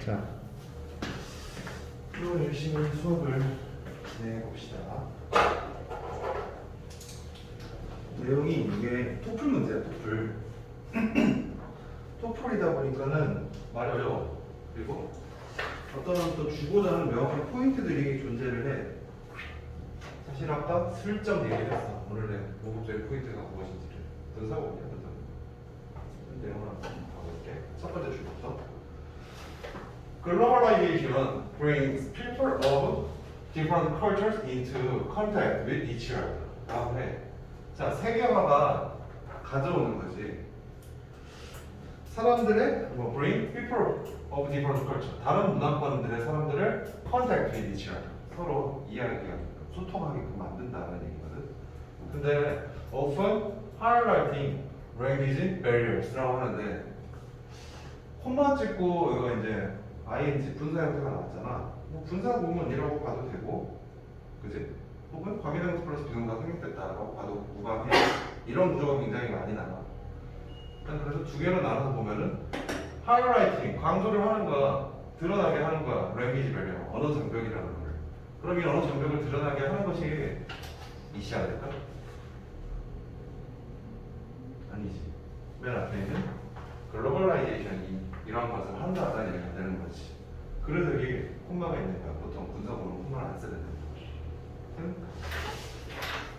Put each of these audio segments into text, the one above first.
자, 또 열심히 수업을 진행해 봅시다. 내용이 이게 토플 문제야, 토플. 토플이다 보니까는 말이 어려워. 그리고 어떤 또 주고자 하는 명확한 포인트들이 존재를 해. 사실 아까 슬쩍 얘기를 했어. 오늘의 모국적인 포인트가 무엇인지를. 분사거든요, 분사. 내용을 한번 봐볼게. 첫 번째 줄부터. Globalization brings people of different cultures into contact with each other. 다음에 자, 세계화가 가져오는 거지. 사람들의 bring people of different culture. 다른 문화권들의 사람들을 contact with each other. 서로 이야기하게끔, 소통하게끔 만든다는 얘기거든. 근데 often highlighting language barriers라고 하는데 콤마 찍고 이거 이제 ing 분사 형태가 나왔잖아. 뭐 분사 구문이라고 봐도 되고, 그지? 혹은 관계대명사 플러스 비동사 성립됐다라고 봐도 무방해. 이런 구조가 굉장히 많이 나와. 그래서 두 개로 나눠서 보면은 하이라이팅, 강조를 하는 거야, 드러나게 하는 거야. 랭귀지 배려, 언어 장벽이라는 걸. 그럼 이 언어 장벽을 드러나게 하는 것이 이시야 될까? 아니지. 맨 앞에 있는 글로벌라이제이션이 이런 것을 한다는 얘기가 되는 거지. 그래서 여기 콤마가 있는 거야. 보통 분사구문 콤마를 안 써야 되는 거야.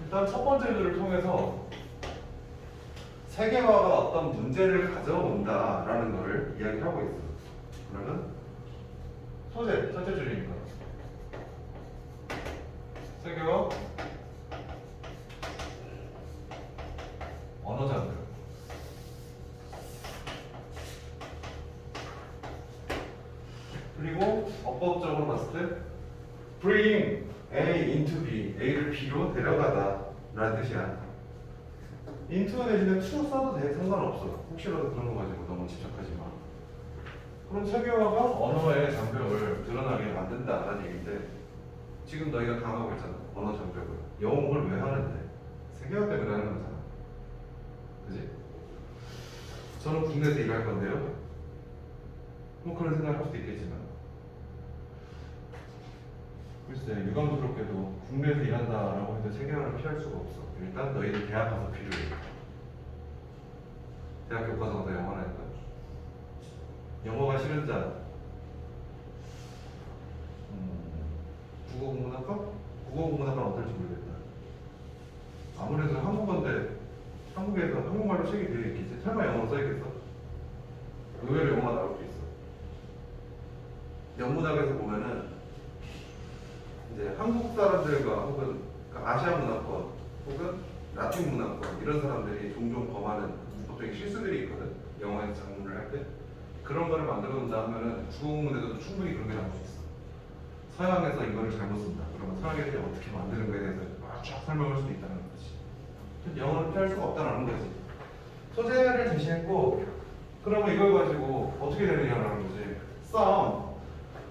일단 첫 번째 줄을 통해서 세계화가 어떤 문제를 가져온다라는 것을 이야기를 하고 있어. 그러면 소재, 첫째 줄이니까 세계화, 언어 장벽. 그리고 어법적으로 봤을 때 bring A into B, A를 B로 데려가다 라는 뜻이야. into 대신에 to 써도 돼, 상관없어. 혹시라도 그런 거 가지고 너무 집착하지 마. 그럼 세계화가 언어의 장벽을 드러나게 만든다라는 얘기인데, 지금 너희가 강하고 있잖아, 언어 장벽을. 영어를 왜 하는데? 세계화 때문에 하는 거잖아. 그지? 저는 국내에서 일할 건데요. 뭐 그런 생각을 할 수도 있겠지만, 글쎄, 유감스럽게도 국내에서 일한다라고 해도 세계화를 피할 수가 없어. 일단 너희들 대학 가서 필요해. 대학 교과서가 다 영어라니까. 영어가 싫은 자, 국어국문학과? 국어국문학과는 어떨지 모르겠다. 아무래도 한국어인데 한국에서 한국말로 책이 되어 있겠지. 설마 영어로 써있겠어? 의외로 영어가 나올 수 있어. 영문학에서 보면은 이제 한국 사람들과 혹은 아시아 문화권 혹은 라틴 문화권 이런 사람들이 종종 범하는 문법적인 실수들이 있거든. 영어에서 작문을 할 때 그런 거를 만들어 놓는다 하면은 국어문에도 충분히 그런 게 나올 수 있어. 서양에서 이거를 잘못 쓴다. 그러면 서양 애들이 어떻게 만드는 거에 대해서 쫙 설명할 수도 있다는 거지. 영어를 피할 수가 없다는 거지. 소재를 제시했고, 그러면 이걸 가지고 어떻게 되느냐라는 거지. Some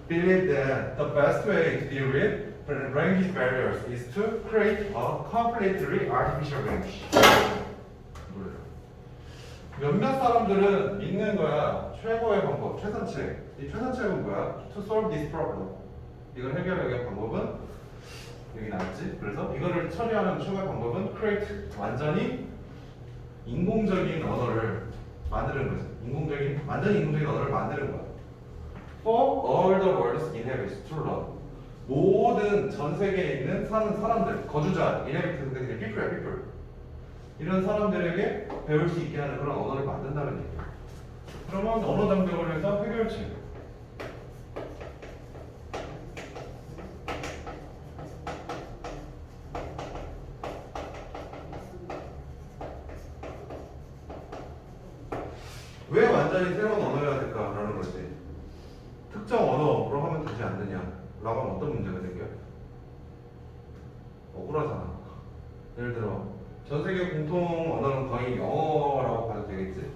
believe that the best way to deal with language barriers is to create a completely artificial language. 몇몇 사람들은 믿는 거야. 최고의 방법, 최선책. 이 최선책은 뭐야? To solve this problem. 이걸 해결하기 위한 방법은 여기 나왔지. 그래서 이거를 처리하는 최고의 방법은 create, 완전히 인공적인 언어를 만드는 거지. 완전히 인공적인 언어를 만드는 거야. For all the world's inhabitants to learn. 모든 전 세계에 있는 사는 사람들, 거주자, inhabitants, people야, people. 이런 사람들에게 배울 수 있게 하는 그런 언어를 만든다는 얘기야. 그러면 언어 장벽을 해서 해결책. 왜 완전히 새로운 언어여야 될까라는 거지. 특정 언어로 하면 되지 않느냐 라고 하면 어떤 문제가 생겨? 억울하잖아. 예를 들어 전 세계 공통 언어는 거의 영어라고 봐도 되겠지.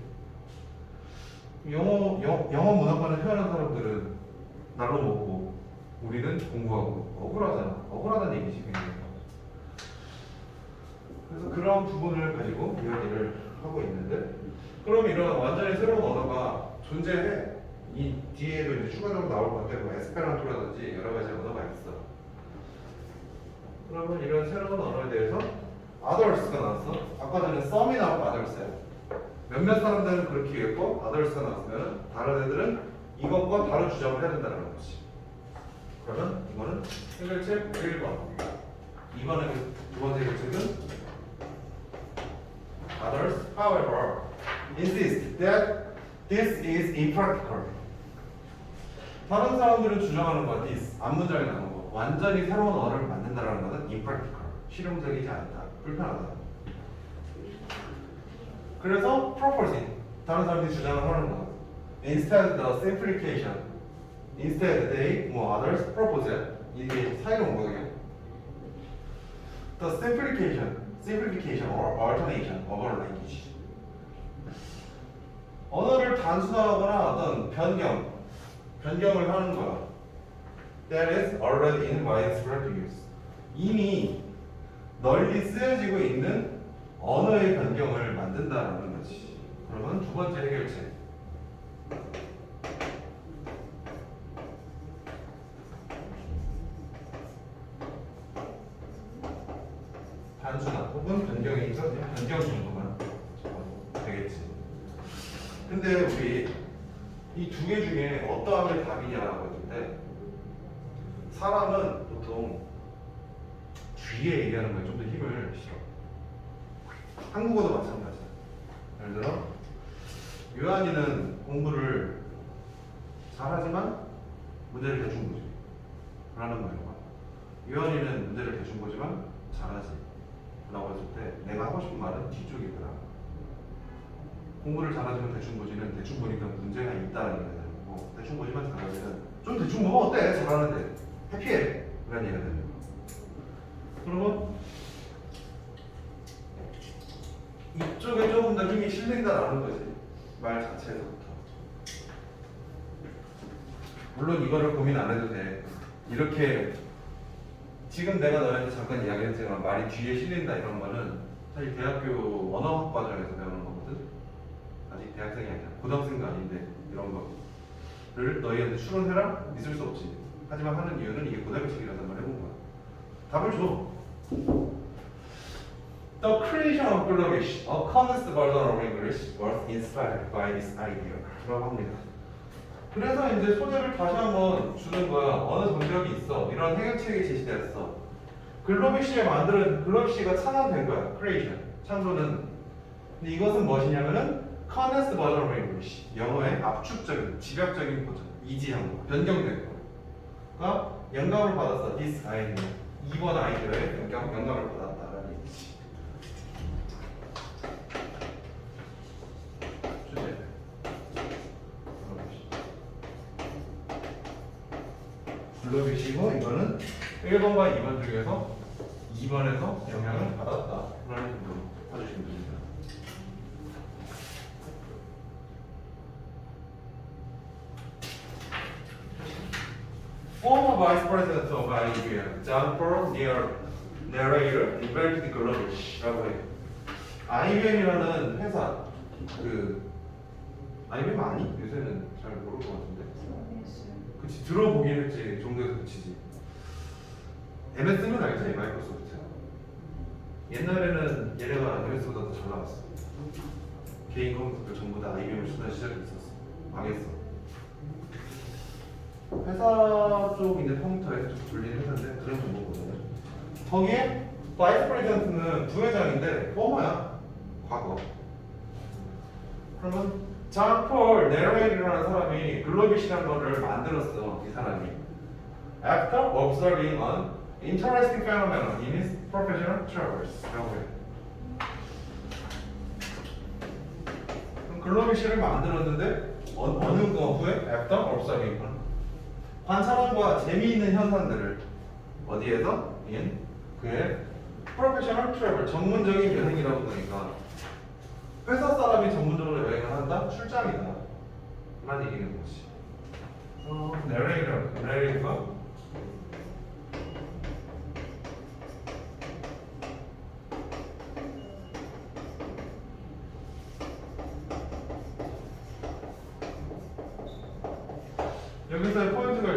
영어 문화권을 표현하는 사람들은 날로 먹고 우리는 공부하고 억울하잖아. 억울하다는 얘기지 굉장히. 그래서 그런 부분을 가지고 이야기를 하고 있는데, 그럼 이런 완전히 새로운 언어가 존재해. 이 뒤에도 이제 추가적으로 나올 것 같아. 뭐 에스페란토라든지 여러 가지 언어가 있어. 그러면 이런 새로운 언어에 대해서 others가 나왔어. 아까 전에 some이 나오고 others야. 몇몇 사람들은 그렇게 얘기했고 others가 나왔으면 다른 애들은 이것과 다른 주장을 해야 된다는 거지. 그러면 이거는 해결책 1번. 2번의 두 번째 해결책은 others, however, insist that this is impractical. 다른 사람들은 주장하는 거 this 앞문장에 나오는 거 완전히 새로운 언어를 만든다는 것은 impractical 실용적이지 않다, 불편하다. 그래서 proposing 다른 사람들이 주장을 하는 거 instead the simplification instead they 뭐 others propose 이게 사이로 온 거예요. The simplification or alternation of our language. 언어를 단순화하거나 어떤 변경을 하는 거야. That is already in widespread use. 이미 널리 쓰여지고 있는 언어의 변경을 만든다는 거지. 그러면 두 번째 해결책. 단순화 혹은 변경에 있어서 변경 정도만 되겠지. 근데 우리 이 두 개 중에 어떠한 게 답이냐라고 했는데 사람은 보통 뒤에 얘기하는 거에 좀 더 힘을 실어. 한국어도 마찬가지야. 예를 들어 유한이는 공부를 잘하지만 문제를 대충 보지 라는 말과 유한이는 문제를 대충 보지만 잘하지 라고 했을 때 내가 하고 싶은 말은 뒤쪽이더라. 공부를 잘하지만 대충 보지는 대충 보니까 문제가 있다는 얘기가 되는 거고 대충 보지만 잘하지는 좀 대충 보면 어때? 잘하는데 해피해 라는 얘기가 되는 거고 그러면 이쪽에 조금 더 힘이 실린다라는 거지 말 자체에서부터. 물론 이거를 고민 안 해도 돼. 이렇게 지금 내가 너한테 잠깐 이야기했지만 말이 뒤에 실린다 이런 거는 사실 대학교 언어학 과정에서 배우는 거거든. 아직 대학생이 아니야. 고등학생도 아닌데 이런 거를 너희한테 추론해라? 있을 수 없지. 하지만 하는 이유는 이게 고등학생이라서 한번 해본 거야. 답을 줘. The creation of Globis, a condensed version of English, was inspired by this idea. 라고 합니다. 그래서 이제 소재를 다시 한번 주는 거야. 어느 정적이 있어. 이런 해결책이 제시되었어. 글로비시가 창안된 거야. creation. 창조는. 근데 이것은 무엇이냐면은 condensed version of English. 영어의 압축적인, 집약적인 버전. 이지한 거. 변경된 거가 영감을 받았어. this idea. 이번 아이디어에 영감을 받았다라는 얘기지. 주제. 글로비시고 이거는 1번과 2번 중에서 2번에서 영향을 받았다 라는 정도로 봐주시면 됩니다. Former Vice President of IBM, John Paul narrator invented Globish라고 해. IBM이라는 회사 IBM 아니? 요새는 잘 모를 것 같은데. 그치 들어보긴 했지 정도에서 그치지. MS는 알지? 마이크로소프트. 옛날에는 얘네가 MS보다 더 잘 나왔어. 개인 컴퓨터 전부 다 IBM을 쓰던 시절이 있었어. 망했어. 회사 쪽 이제 컴퓨터에 좀 돌리는 회사인데 그런 정보거든요. 거기에 바이스 프레지던트는 부회장인데 포머야. 과거. 그러면 존 폴 네레이라는 사람이 글로비시라는 거를 만들었어. 이 사람이. After observing an interesting phenomenon in his professional travels라고 해. 그럼 글로비시를 만들었는데 어느 거 후에? After observing 관찰함과 재미있는 현상들을 어디에서? in 그의 professional travel 전문적인 여행이라고 보니까 회사 사람이 전문적으로 여행을 한다? 출장이다 라는 얘기는 거지. 내레이터가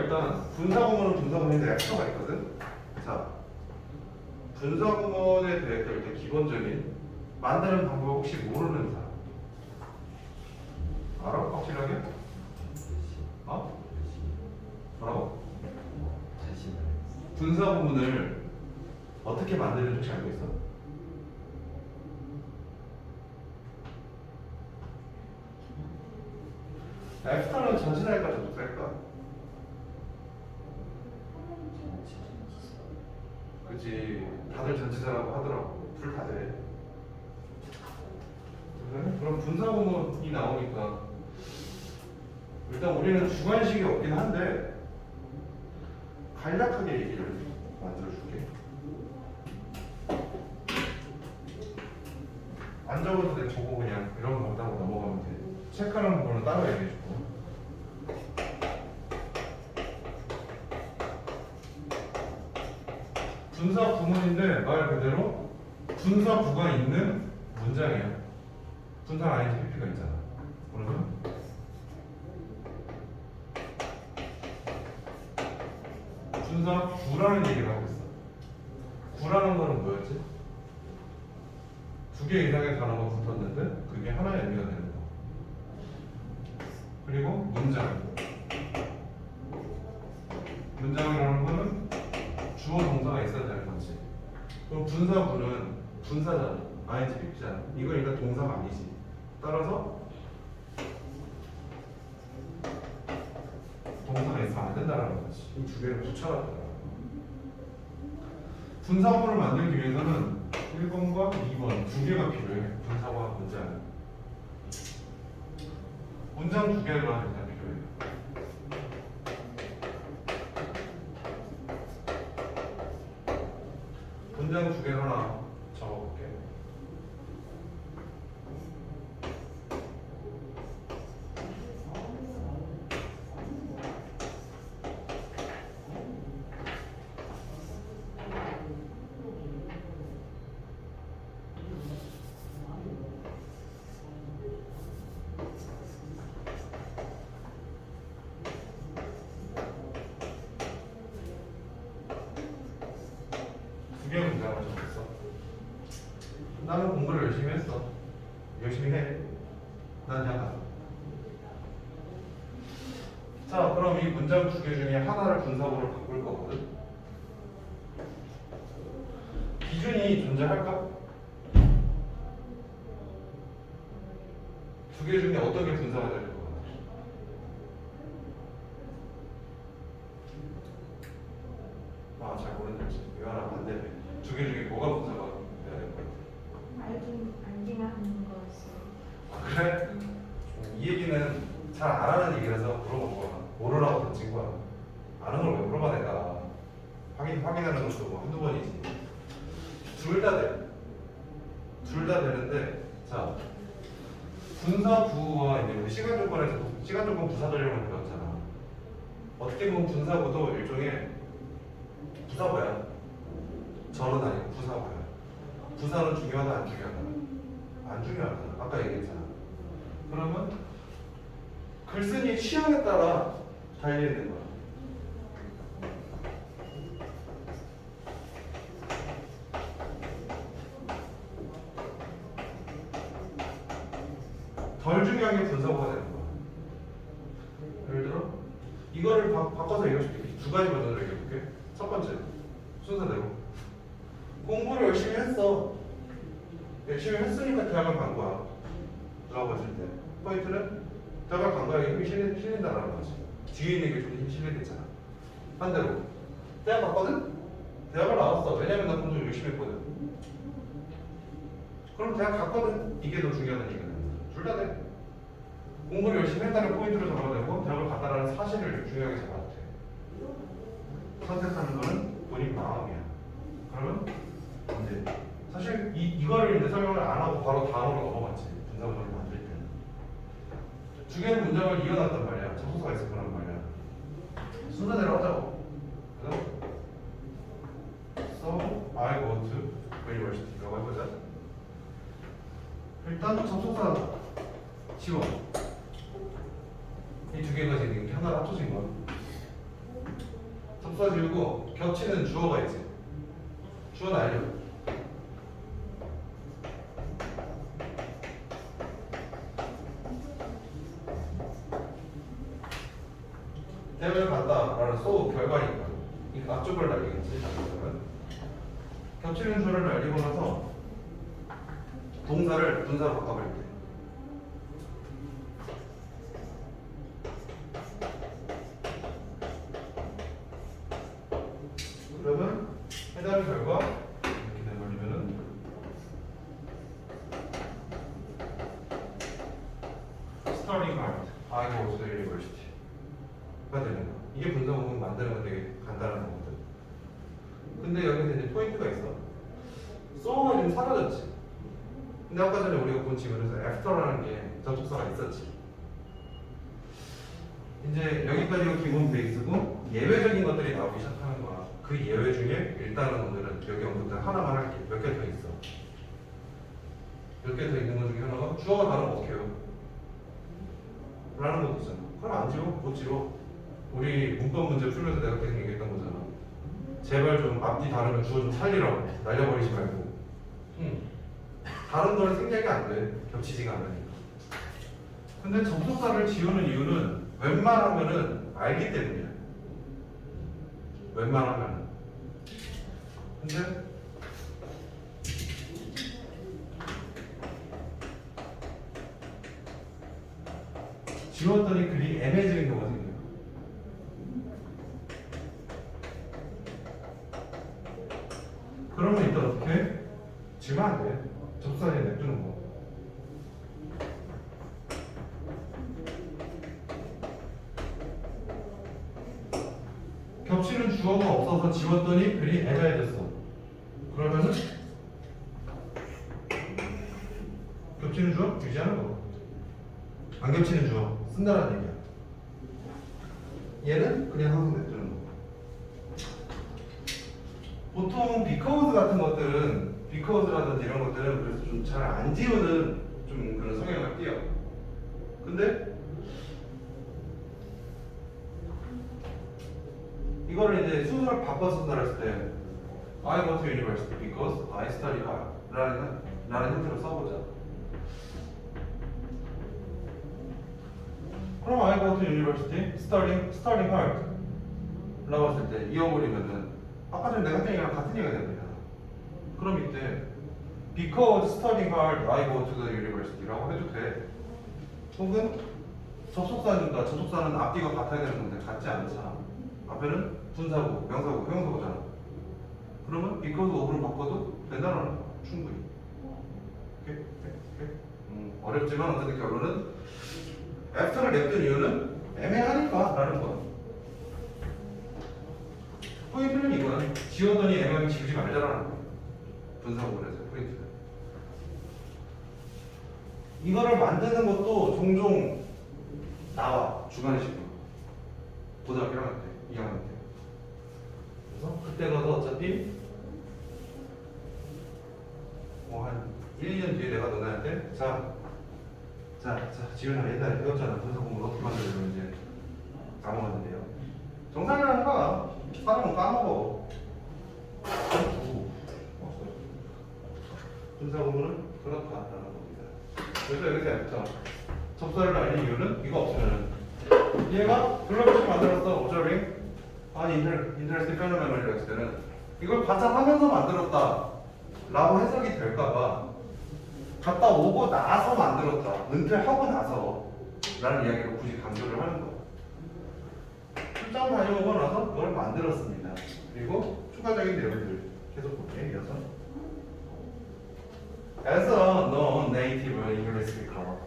일단 분사구문은 분사구문인데 엑스가 있거든. 자, 분사구문에 대해 일단 기본적인 만드는 방법 혹시 모르는 사람 알아? 확실하게? 어? 뭐라고? 분사구문을 어떻게 만드는지 혹시 알고 있어? F타는 전치사일까 접속사일까? 그치, 다들 전치사라고 하더라고. 불 다들. 그럼 분사구문이 나오니까 일단 우리는 주관식이 없긴 한데 간략하게 얘기를 만들어줄게. 안 적어도 돼. 보고 그냥 이런 거 따고 넘어가면 돼. 체크하는 거는 따로 얘기해주고. 분사 구문인데 말 그대로 분사 구가 있는 문장이야. 분사 ING PP가 있잖아. 그러면 분사 구라는 얘기를 하고 있어. 구라는 거는 뭐였지? 두 개 이상의 단어가 붙었는데 그게 하나의 의미가 되는 거. 그리고 문장. 문장이라는 거는 주어 동사가 있어야 되는 거지. 그럼 분사구는 분사잖아. ING PP잖아. 이거 일단 동사가 아니지. 따라서 동사가 있으면 안 된다는 거지. 이 두 개를 붙여놨다. 분사구를 만들기 위해서는 1번과 2번 두 개가 필요해. 분사구와 문장. 문장 두 개가 일단 필요해. 문장 두 개 하나 적어볼게. 두 개의 문장을 적었어. 나는 공부를 열심히 했어. 열심히 해. 난 약간. 자, 그럼 이 문장 두 개 중에 하나를 분사구로 바꿀 거거든. 기준이 존재할까? 두 개 중에 어떤 게 분사가 될 것 같아? 아, 잘 모르는지. 이거 하나 반대네. 두 개 중에 뭐가 분사가 돼야 될 것 같아? 알기만 거였어. 아, 그래? 이 얘기는 잘 안 하는 얘기라서 물어본 거야. 모르라고 던진 거야. 아는 걸 왜 물어봐 내가. 확인하는 것도 뭐 한두 번이지. 둘 다 돼. 둘 다 되는데, 자, 분사구와 이제 우리 시간 조건에서 시간 조건 부사 전형을 배웠잖아. 어떻게 보면 분사구도 일종의 부사구야. 절은 아니고 부사구야. 부사는 중요하다 안 중요하다? 안 중요하다. 아까 얘기했잖아. 그러면 글쓴이 취향에 따라 달려있는 거야. 덜 중요한 게 분사구가 되는 거야. 예를 들어 이거를 바꿔서 얘기해줄게. 두 가지 버전으로 얘기해볼게. 첫 번째 순서대로 공부를 열심히 했어. 열심히 했으니까 대학을 간 거야 라고 했을 때 포인트는 대학을 간 거야. 힘이 실린다라는 거지. 뒤에 있는 게 좀 힘이 실리겠잖아. 반대로 대학 갔거든? 대학을 나왔어. 왜냐면 나 공부 열심히 했거든. 그럼 대학 갔거든? 이게 더 중요한 얘기는 둘 다 돼. 공부를 열심히 했다는 포인트를 잡아야 되고 대학을 갔다라는 사실을 중요하게 잡아야 돼. 선택하는 거는 본인 마음이야. 그러면 이제 사실 이거를 이제 설명을 안 하고 바로 다음으로 넘어갔지. 분사구문을 만들 때는 두 개의 문장을 이어놨단 말이야. 접속사가 있을 거란 말이야. 순서대로 하자고. 그래서 So I go to university라고 해보자. 일단 접속사 지워. 이 두 개가 지금 이렇게 하나로 합쳐진 거야. 접사 지우고 겹치는 주어가 있지. 주어 날려. 대를 받다라는 소 결과니까 이 앞쪽을 날리겠지. 그러면 겹치는 주어를 날리고 나서 동사를 분사로 바꿔버릴게. 그러면 해당 결과 이렇게 내버리면은 starting point I go to the university가 되는 거. 이게 분사 부분 만드는 건 되게 간단한 거거든. 근데 여기서 이제 포인트가 있어. so가 지금 사라졌지. 근데 아까 전에 우리가 본 지문에서 after라는 게 접속사가 있었지. 이제 여기까지가 기본 베이스고 예외적인 것들이 나오기 시작하는 거야. 그 예외 중에 일단은 오늘은 여기 언급된 하나만 할게. 몇 개 더 있어. 몇 개 더 있는 것 중에 하나가 주어가 다르면 어떻게 해요? 라는 것도 있잖아. 그럼 안 지워? 못 지워. 우리 문법 문제 풀면서 내가 계속 얘기했던 거잖아. 제발 좀 앞뒤 다르면 주어 좀 살리라고. 날려버리지 말고. 다른 거는 생략이 안 돼. 겹치지가 않으니까. 근데 접속사를 지우는 이유는 웬만하면은 알기 때문이야. 웬만하면은. 근데 지웠더니 글이 애매해지는 경우가 생겨요. 그러면 일단 어떻게 해? 지우면 안 돼. 접속사에 냅두는 거. 겹치는 주어가 없어서 지웠더니 글이 애매해졌어. 그러면은 겹치는 주어 유지하는 거. 안 겹치는 주어 쓴다는 얘기야. 얘는 그냥 항상 냅두는 거. 보통 because 같은 것들은 because라든지 이런 것들은 그래서 좀 잘 안 지우는 좀 그런 성향을 띄어. 근데 이거를 이제 순서를 바꿔서 쓴다 했을 때 I go to university because I study hard 라는 형태로 써보자. 그럼 I go to university studying hard 라고 했을 때 이어버리면은 아까 전에 내가 했던 얘기랑 같은 얘기가 됩니다. 그럼 이때 because studying hard I go to the university 라고 해도 돼. 혹은 접속사니까 접속사는 앞뒤가 같아야 되는 건데 같지 않잖아. 앞에는 분사고, 명사고, 형용사고잖아. 그러면 because of로 바꿔도 된다는 거 충분히. 오케이? 어렵지만 어쨌든 결론은 after를 냅둔 이유는 애매하니까 라는 거야. 포인트는 이거야. 지웠더니 애매하면 지우지 말자라는 거야. 분사 부분에서 포인트는. 이거를 만드는 것도 종종 나와. 주간의 식으로. 고등학교 1학년 때, 2학년 때. 그래서 그때 가서 어차피 뭐 한 1, 2년 뒤에 내가 너네한테 자 지훈아 옛날에 배웠잖아. 분사 공부를 어떻게 만들려면 이제 까먹었는데요. 정상이라는 거야. 사람은 까먹어. 분사 공부는 그렇다라는 겁니다. 그래서 여기서 약점. 접사를 날린 이유는 이거 없으면은 얘가 글로벌식 만들었어. observing an interesting phenomenon 했을 때는 이걸 관찰하면서 만들었다 라고 해석이 될까봐 갔다 오고 나서 만들었다, 은퇴하고 나서 라는 이야기를 굳이 강조를 하는 거야. 출장 다녀오고 나서 그걸 만들었습니다. 그리고 추가적인 내용들 계속 볼게. 이어서 As a non-native English speaker,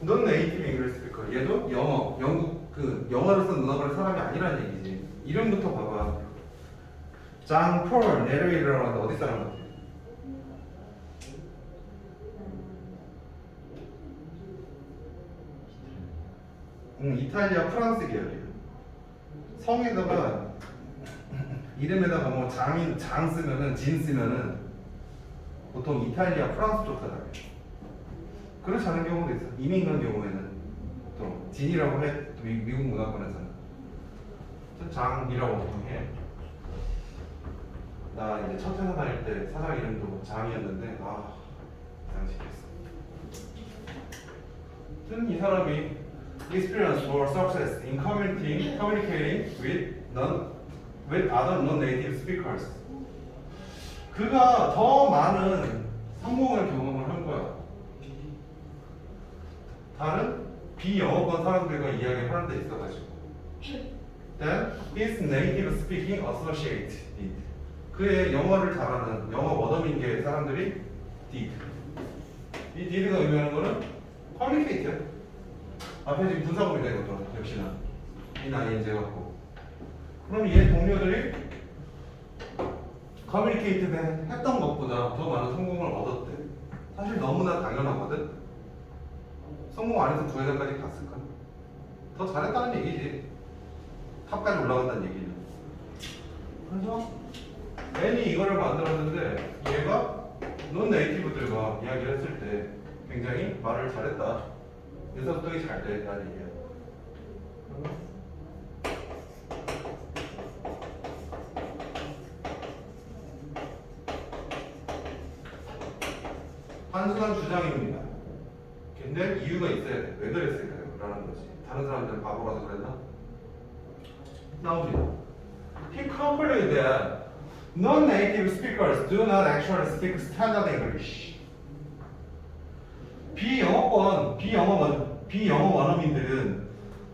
non-native English speaker. 얘도 영국 영어를 쓴 문화권의 사람이 아니라는 얘기지. 이름부터 봐봐. 장 폴 네레이터라고 하는데 어디 사람 같아? 이탈리아 프랑스 계열이야. 성에다가 이름에다가 뭐 장 쓰면은 진 쓰면은 보통 이탈리아 프랑스 쪽 사람이야. 그렇지 않은 경우도 있어. 이민 간 경우에는 또 진이라고 해. 미국 문화권에서는 장이라고 보통 해. 나 이제 첫 회사 다닐 때 사장 이름도 장이었는데 장식했어. 이 사람이 experience for success in communicating with other non-native speakers. 그가 더 많은 성공을 경험을 한 거야. 다른 비영어권 사람들과 이야기를 하는 데 있어가지고. Then his native speaking associate did. 그의 영어를 잘하는 영어 원어민계 사람들이 did. 이 did가 의미하는 거는 communicate야. 앞에 지금 분사구문이다 이것도 역시나 이 나이에 제 갖고. 그럼 얘 동료들이 커뮤니케이트 했던 것보다 더 많은 성공을 얻었대. 사실 너무나 당연하거든. 성공 안 해서 부회장까지 갔을까? 더 잘했다는 얘기지. 탑까지 올라간다는 얘기는. 그래서 앤이 이거를 만들었는데 얘가 논 네이티브들과 이야기를 했을 때 굉장히 말을 잘했다. 의사소통이 잘 됐다는 얘기야. 단순한 주장입니다. 근데 이유가 있어야 돼. 왜 그랬을까요? 라는 거지. 다른 사람들은 바보라서 그랬나? 나옵니다. He concluded that non-native speakers do not actually speak standard English. 비영어 원어민들은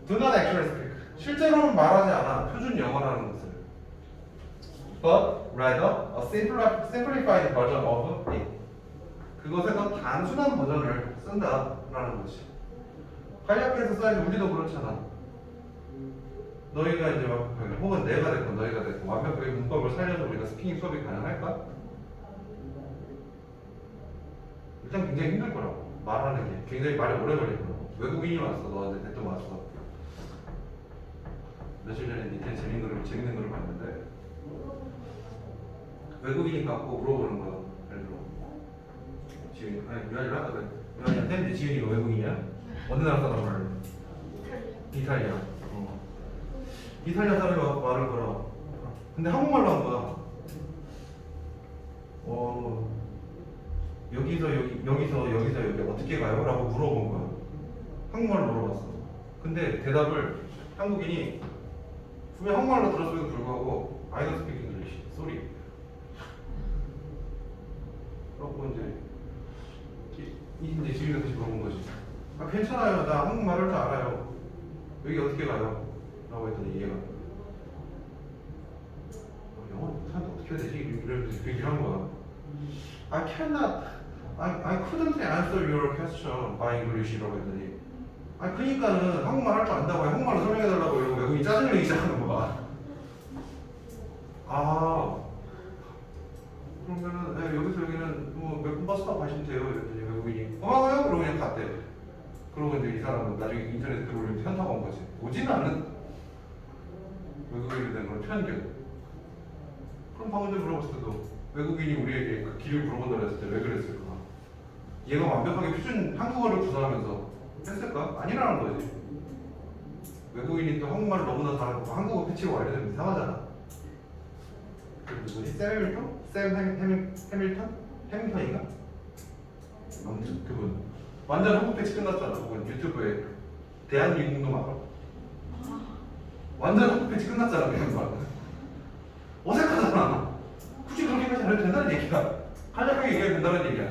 do not actually speak. 실제로는 말하지 않아. 표준 영어라는 것을. But rather a simplified version of it. 그것의 더 단순한 버전을 쓴다라는 것이. 간략해서 써야지. 우리도 그렇잖아. 너희가 이제 완벽하게 혹은 내가 됐건 너희가 됐건 완벽하게 문법을 살려서 우리가 스피킹 수업이 가능할까? 일단 굉장히 힘들 거라고. 말하는 게 굉장히 말이 오래 걸릴 거라고. 외국인이 왔어. 너한테 대뜸 왔어. 며칠 전에 밑에 재밌는 거를 봤는데 외국인이 갖고 물어보는 거야. 예를 들어 지금 유한이랑 그래. 유한이한테 지은이가 외국인이야? 어느 나라 사람 말해? 이탈리아. 이탈리아 사람이 와서 말을 걸어. 근데 한국말로 한 거야. 여기서 여기 어떻게 가요? 라고 물어본 거야. 한국말로 물어봤어. 근데 대답을 한국인이 분명 한국말로 들었음에도 불구하고 I don't speak English. sorry. 그러고 이제 지금도 다시 물어본 거지. 괜찮아요. 나 한국말 할 줄 알아요. 여기 어떻게 가요? 라고 했더니 얘가 영어 못하는데 어떻게 해야 되지? 이러면서 얘기를 한 거야. I couldn't answer your question by English라고 했더니 그러니까는 한국말 할 줄 안다고 한국말로 설명해달라고 이러고 외국인이 짜증을 내기 시작하는 거야. 그러면은 여기서 여기는 뭐 몇 분 버스 타고 가시면 돼요. 이랬더니 외국인이 고마워요. 그러고 그냥 갔대. 그러고 이제 이 사람은 나중에 인터넷에 들어올리면 현타가 온 거지. 오지는 않는 외국인이 된 걸 편견. 그럼 방금 전에 물어봤을 때도 외국인이 우리에게 그 길을 물어본다고 했을 때 왜 그랬을까? 얘가 완벽하게 표준 한국어를 구사하면서 했을까? 아니라는 거지. 외국인이 또 한국말을 너무나 잘하고 한국어 패치고 알려주면 이상하잖아. 누구지? 해밀턴인가? 아무튼 그분 완전 한국 패치 끝났잖아. 그건 유튜브에 대한민국도 알아. 완전 한국 패치 끝났잖아. 그냥 말. 어색하잖아. 굳이 그렇게까지 안 해도 된다는 얘기야. 간략하게 얘기해도 된다는 얘기야.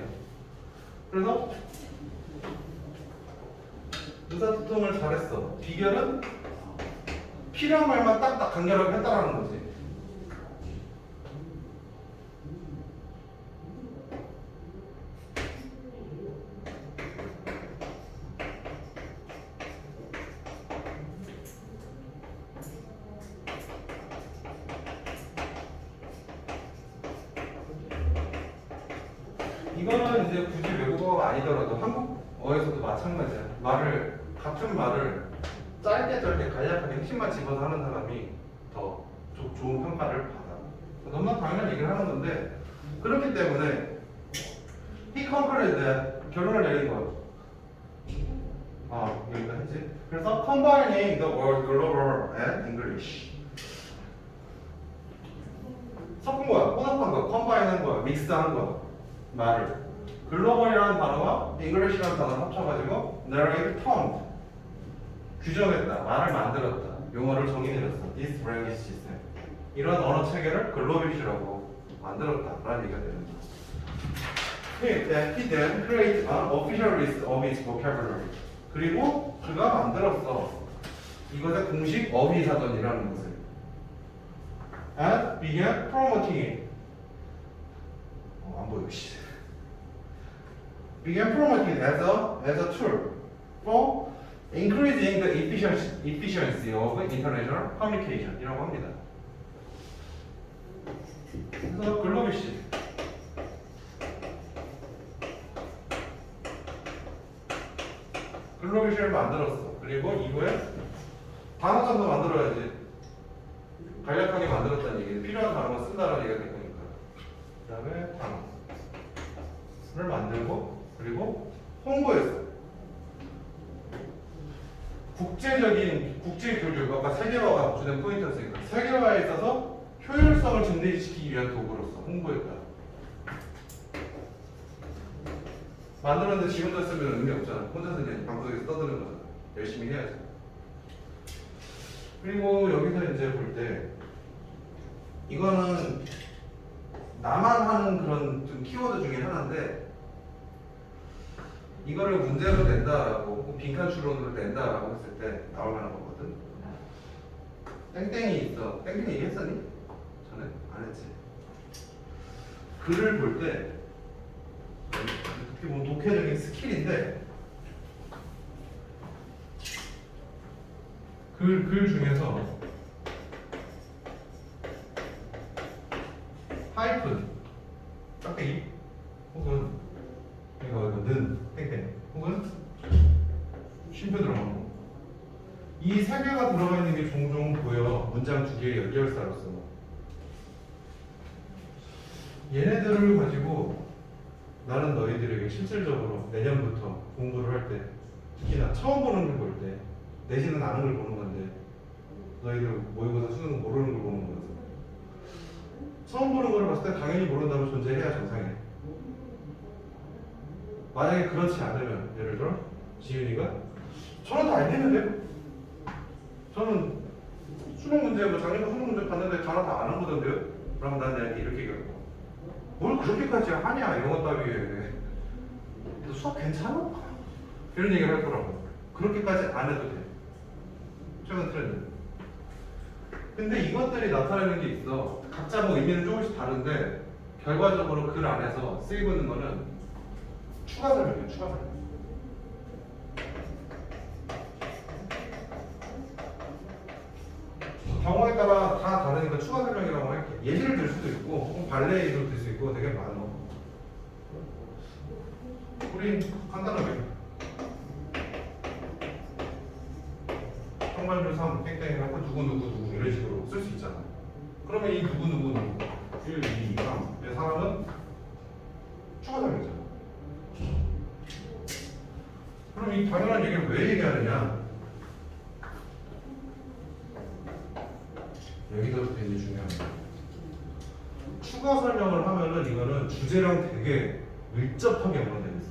그래서 의사소통을 잘했어. 비결은 필요한 말만 딱딱 간결하게 했다라는 거지. 이거는 이제 굳이 외국어가 아니더라도 한국어에서도 마찬가지야. 같은 말을 짧게 간략하게 핵심만 집어서 하는 사람이 더 좋은 평가를 받아. 너무나 당연한 얘기를 하는 건데 그렇기 때문에 he concluded that 결론을 내린 거야. 여기다 했지. 그래서 combining the word global and English. 섞은 거야, 혼합한 거야, 컴바인한 거야, 믹스한 거야. 말을. 글로벌이라는 단어와 English라는 단어를 합쳐가지고 narrate, termed. 규정했다, 말을 만들었다, 용어를 정의내렸어. This language system. 이런 언어 체계를 글로비시라고 만들었다라는 얘기가 되는 거야. He then created an official list of its vocabulary. 그리고 그가 만들었어. 이것의 공식 어휘 사전이라는 것을. And began promoting it. 안 보여, 씨. Began promoting it as a tool for increasing the efficiency of international communication 이라고 합니다. 그래서 글로비시 글로비시를 만들었어. 그리고 이후에 단어점도 만들어야지. 간략하게 만들었다는 얘기는 필요한 단어만 쓴다는 얘기가 될 거니까. 그 다음에 단어를 만들고 그리고 홍보했어. 국제 교류, 아까 세계화가 주된 포인트였으니까 세계화에 있어서 효율성을 증대시키기 위한 도구로서 홍보했다. 만들었는데 지 혼자 쓰면 의미 없잖아. 혼자 쓰면 방송에서 떠드는 거잖아. 열심히 해야지. 그리고 여기서 이제 볼 때 이거는 나만 하는 그런 좀 키워드 중에 하나인데 이거를 문제로 낸다라고 빈칸 추론으로 낸다라고 했을 때 나올 만한 거거든. 땡땡이 있어. 땡땡이 얘기했었니? 전에 안 했지. 글을 볼 때 어떻게 보면 독해적인 스킬인데 글 중에서 하이픈 짝대기 혹은 이거 는 땡땡 혹은 쉼표 들어가는 거. 이 세 개가 들어가 있는 게 종종 보여. 문장 두 개의 연결사로서. 얘네들을 가지고 나는 너희들에게 실질적으로 내년부터 공부를 할 때 특히나 처음 보는 걸 볼 때 내신은 아는 걸 보는 건데 너희들 모의고사 수능 모르는 걸 보는 거라서 처음 보는 걸 봤을 때 당연히 모른다면 존재해야 정상이야. 만약에 그렇지 않으면 예를 들어 지윤이가 저는 다 알겠는데 저는 수능 문제 뭐 작년도 수능 문제 봤는데 저는 다 아는 거던데요? 그럼 난 내한테 이렇게 얘기할 거야. 뭘 그렇게까지 하냐 영어 따위에. 너 수학 괜찮아? 이런 얘기를 할 거라고. 그렇게까지 안 해도 돼. 최근 트렌드. 근데 이것들이 나타나는 게 있어. 각자 뭐 의미는 조금씩 다른데 결과적으로 글 안에서 쓰이는 거는 추가 설명이에요. 추가 설명. 경우에 따라 다 다르니까 추가 설명이라고 할게. 예시를 들 수도 있고 혹은 발레로 들 수 있고 되게 많아. 우리 간단하게 정말로 3 땡땡이 갖고 누구 이런 식으로 쓸 수 있잖아. 그러면 이 누구 1, 2, 3의 사람은 추가 설명이잖아. 그럼 이 당연한 얘기를 왜 얘기하느냐? 여기서부터 이제 중요한 거야. 추가 설명을 하면은 이거는 주제랑 되게 밀접하게 연관되어 있어.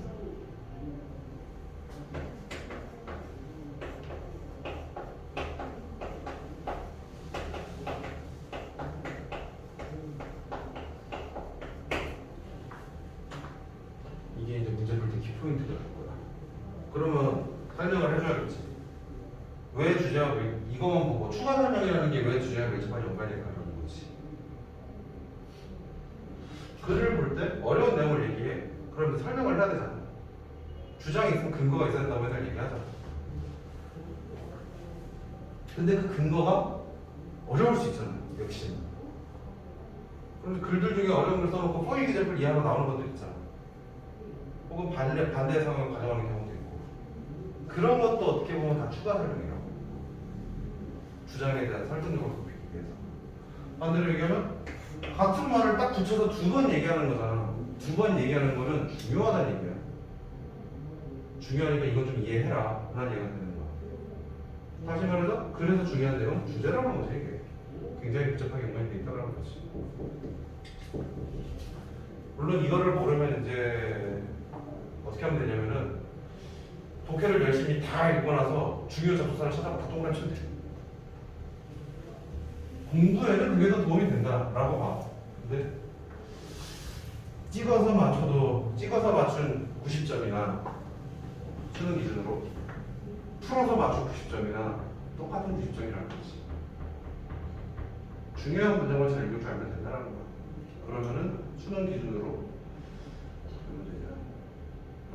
이게 이제 문제 풀 때 키포인트가 될 거야. 그러면 설명을 해줘야겠지. 왜 주제와 이것만 보고 추가 설명이라는 게 왜 주제와 밀접하게 연관될까라는 거지. 글을 볼 때 어려운 내용을 얘기해. 그러면 설명을 해야 되잖아. 주장이 있으면 근거가 있어야 된다고 맨날 얘기하잖아. 근데 그 근거가 어려울 수 있잖아. 역시. 그런데 글들 중에 어려운 걸 써놓고 포 example 이하로 나오는 것도 있잖아. 혹은 반대 상황을 가져가는 경우도 있고. 그런 것도 어떻게 보면 다 추가 설명이라고. 주장에 대한 설득력을 높이기 위해서. 반대로 얘기하면 같은 말을 딱 붙여서 두 번 얘기하는 거잖아. 두 번 얘기하는 거는 중요하다는 얘기야. 중요하니까 이건 좀 이해해라 라는 얘기가 되는 거야. 다시 말해서 그래서 중요한 내용은 주제라는 거지 이게. 굉장히 복잡하게 연관이 있다는 거지. 물론 이거를 모르면 이제 어떻게 하면 되냐면은 독해를 열심히 다 읽고 나서 중요 접속사를 찾아가 다 동그라미 치면 돼. 공부에는 그게 더 도움이 된다라고 봐. 근데 찍어서 맞춘 90점이나 수능 기준으로 풀어서 맞춘 90점이나 똑같은 90점이라는 거지. 중요한 문장을 잘 읽을 줄 알면 된다는 거야. 그러면은 수능 기준으로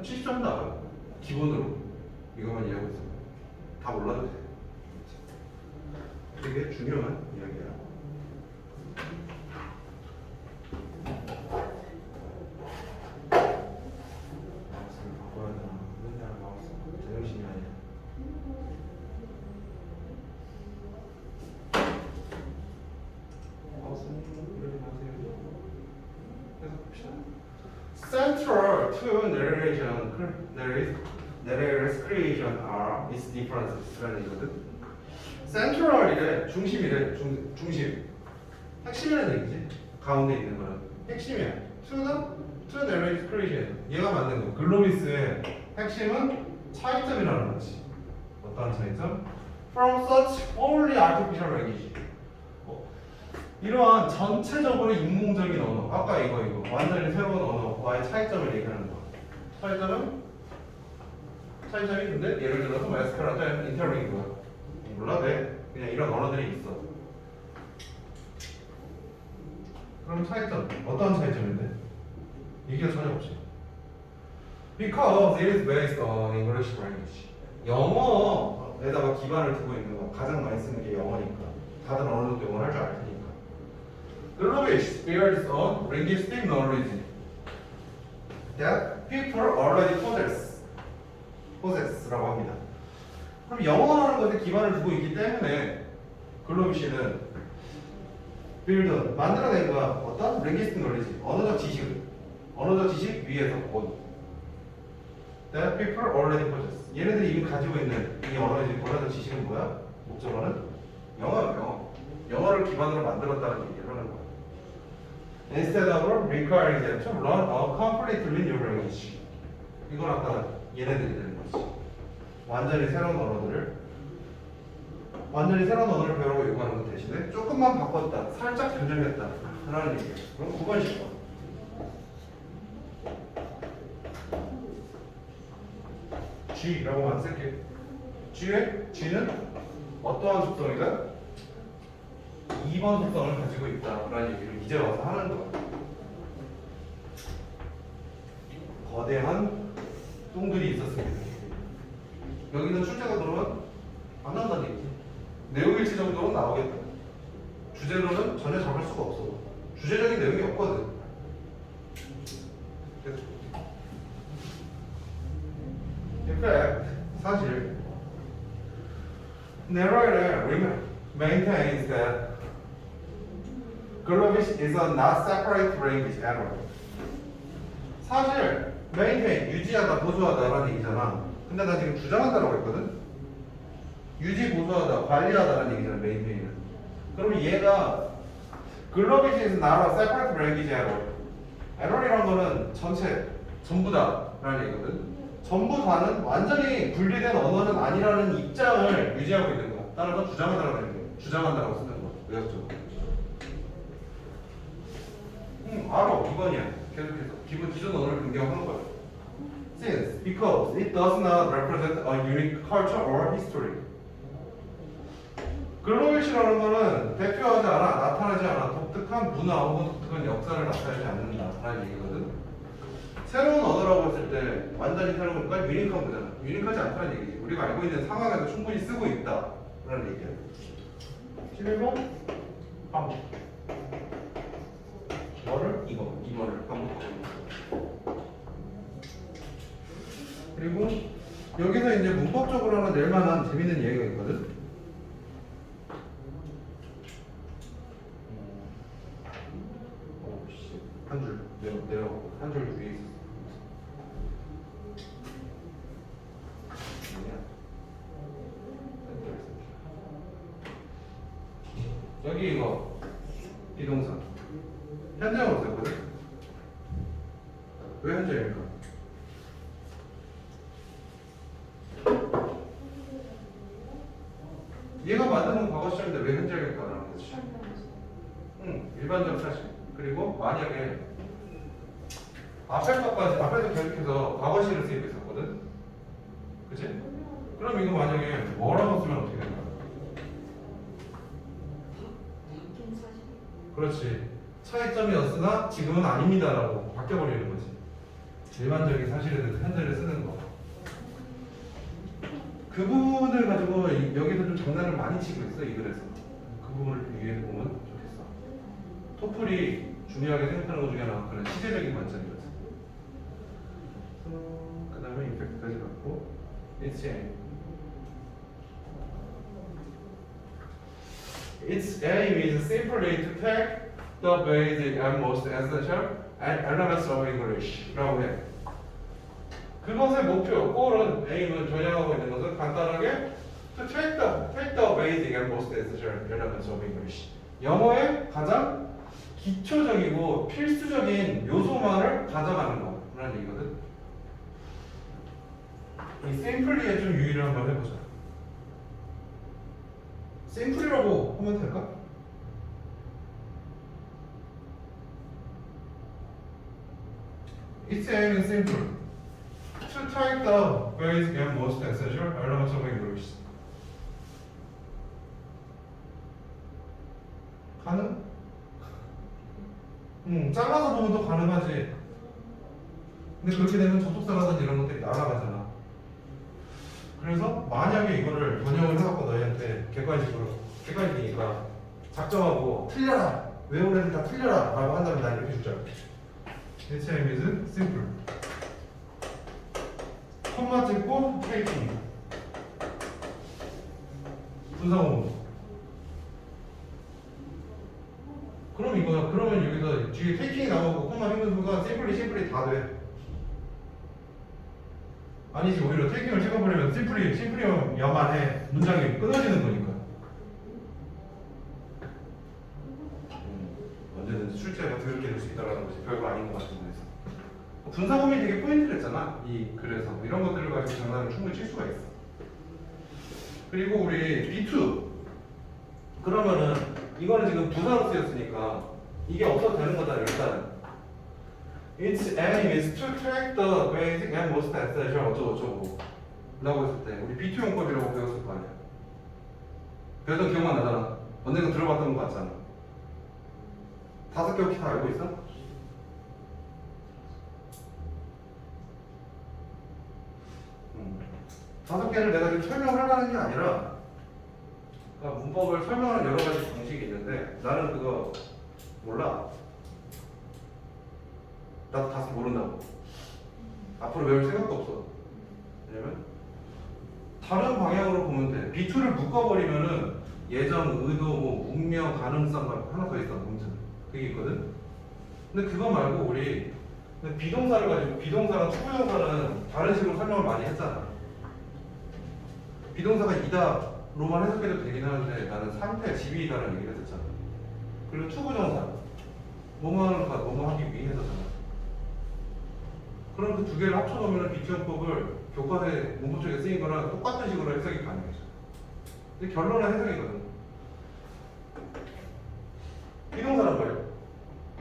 70점 나와. 기본으로 이것만 이해하고 있어. 다 몰라도 돼. 되게 중요한 이야기야. 마우스를 바꿔야 되나? 맨날 마우스 제정신이 아니야. 마우스는 이러지 마세요. 계속 봅시다. Central to narration creation are its differences라는 이거든. Central이래, 중심이래, 중심. 핵심이라는 얘기지. 가운데 있는 거는 핵심이야. To narration creation. 얘가 만든 거. 글로비스의 핵심은 차이점이라는 거지. 어떤 차이점? From such only artificial language. 이러한 전체적으로 인공적인 언어, 아까 이거 완전히 새로운 언어와의 차이점을 얘기하는 거야. 차이점이 근데 예를 들어서 뭐 에스페란토, 인터링구야. 몰라 돼. 그냥 이런 언어들이 있어. 그럼 차이점 어떤 차이점인데? 얘기가 전혀 없지. Because it is based on English language. 영어에다가 기반을 두고 있는 거 가장 많이 쓰는 게 영어니까. 다른 언어도 영어를 할 줄 알 테니까. Language bears on linguistic knowledge that people already possess라고 합니다. 그럼 영어라는 것에 기반을 두고 있기 때문에 글로비시는 build 만들어낸 거야. 어떤 linguistic knowledge, 언어적 지식 위에서 온 that people already possess. 얘네들이 이미 가지고 있는 이 언어적 지식은 뭐야? 목적어는 영어야. 영어를 기반으로 만들었다는 얘기를 하는 거야. Instead of requiring them to learn a completely new language. 이건 아까 얘네들이 되는 거지. 완전히 새로운 언어를 배우라고 요구하는 것 대신에 조금만 바꿨다, 살짝 변형했다 라는 얘기야. 그럼 9번 10번. G라고만 쓸게. G는 어떠한 속성이다? 2번 속성을 가지고 있다라는 얘기를 이제 와서 하는 거야. 거대한 똥들이 있었습니다. 여기는 출제가 그러면 안 나온다는 얘기지. 내용일치 정도는 나오겠다. 주제로는 전혀 잡을 수가 없어. 주제적인 내용이 없거든. In fact, 사실 narrator maintains that Galovish is a not separate language at all. 사실 maintain, 유지하다, 보수하다라는 얘기잖아. 근데 나 지금 주장한다라고 했거든. 유지, 보수하다, 관리하다라는 얘기잖아, maintain은. 그럼 얘가 Galovish is not a separate language at all. Error이란 거는 전부다라는 얘기거든. 전부 다는 완전히 분리된 언어는 아니라는 입장을 유지하고 있는 거야. 따라서 주장한다라고 쓰는 거야. 의학적으로. 알아. 2번이야. 계속해서 기존 언어를 변경하는 거야. Since, because it does not represent a unique culture or history. 글로비시라는 거는 대표하지 않아, 나타나지 않아, 독특한 문화 혹은 독특한 역사를 나타내지 않는다라는 얘기거든. 새로운 언어라고 했을 때 완전히 새로운 거니까 유니크한 거잖아. 유니크하지 않다는 얘기지. 우리가 알고 있는 상황에서 충분히 쓰고 있다라는 얘기야. 11번 반복. 뭐를? 2번을 반복하고. 그리고 여기서 이제 문법적으로 하나 낼 만한 재밌는 얘기가 있거든. 한 줄 내려가고 한 줄 위에 있어. 여기 이거 비동사 현재형으로 썼거든. 왜 현재일까? 얘가 만드는 과거 시점인데 왜 현재일까라는 거지. 일반적 사실. 그리고 만약에 앞에서 계속해서 과거시를 쓰이고 있었거든. 그치? 그럼 이거 만약에 뭐라고 쓰면 어떻게 될까? 바뀐 사실. 그렇지. 차이점이었으나 지금은 아닙니다라고 바뀌어버리는 거지. 일반적인 사실에 대해서 현재를 쓰는 거. 그 부분을 가지고 여기서 좀 장난을 많이 치고 있어, 이 글에서. 그 부분을 유의해서 보면 좋겠어. 토플이 중요하게 생각하는 것 중에 하나가 그런 시대적인 관점이거든. 그 다음에 임팩트까지 갖고 Its aim. Its aim is simply to take the basic and most essential elements of English 라고 해. 그것의 목표, goal은, aim은 전향하고 있는 것은 간단하게 to take the basic and most essential elements of English. 영어의 가장 기초적이고 필수적인 요소만을 가져가는 거라는 얘기거든. 이 simply에 좀 유의를 한번 해보자. simply라고 하면 될까? Its aim is simple. To take the basic and most essential elements of English. 가능? 잘라서 보면 더 가능하지. 근데 그렇게 되면 접속사라든 이런 것들이 날아가잖아. 그래서 만약에 이거를 번역을 해갖고 너희한테 객관식이니까 작정하고 틀려라! 외운 애들 다 틀려라! 라고 한다면 난 이렇게 주자. Its aim is simple. 콤마 찍고 taking. 분사구문. 그럼 이거야. 그러면 여기서 뒤에 taking이 나오고 콤마 힘든 순간 simply 다 돼. 아니지, 오히려 taking을 찍어버리면 simply야만 해. 문장이 끊어지는 거니까. 언제든지 출제가 더럽게 될 수 있다는 것이 별거 아닌 것 같은 거에서. 분사구문이 되게 포인트를 했잖아. 그래서 이런 것들을 가지고 장난을 충분히 칠 수가 있어. 그리고 우리 B2 그러면은 이거는 지금 부사로 쓰였으니까 이게 없어도 되는 거다. 일단 Its aim is to track the basic and most essential 어쩌고 라고 했을 때 우리 B2 용법이라고 배웠을 거 아니야. 배웠던 기억만 나잖아. 언젠가 들어봤던 거 같잖아. 5개 혹시 다 알고 있어? 다섯 개를 내가 지금 설명을 하려는 게 아니라, 그러니까 문법을 설명하는 여러 가지 방식이 있는데 나는 그거 몰라. 나도 다시 모른다고. 앞으로 외울 생각도 없어. 왜냐면 다른 방향으로 보면 돼. B2를 묶어버리면은 예정, 의도, 운명, 가능성 하나 더 있어. 문제. 그게 있거든. 근데 그거 말고 우리 비동사를 가지고 비동사랑 투부정사는 다른 식으로 설명을 많이 했잖아. 비동사가 이다로만 해석해도 되긴 하는데 나는 상태, 집이다라는 얘기를 했었잖아. 그리고 투부정사 뭐뭐하는 것, 뭐뭐 하기 위해서잖아. 그럼 그 두 개를 합쳐놓으면 비투형법을 교과서에 문법적에 쓰인 거랑 똑같은 식으로 해석이 가능해져. 근데 결론은 해석이거든. 비동사란 말이야.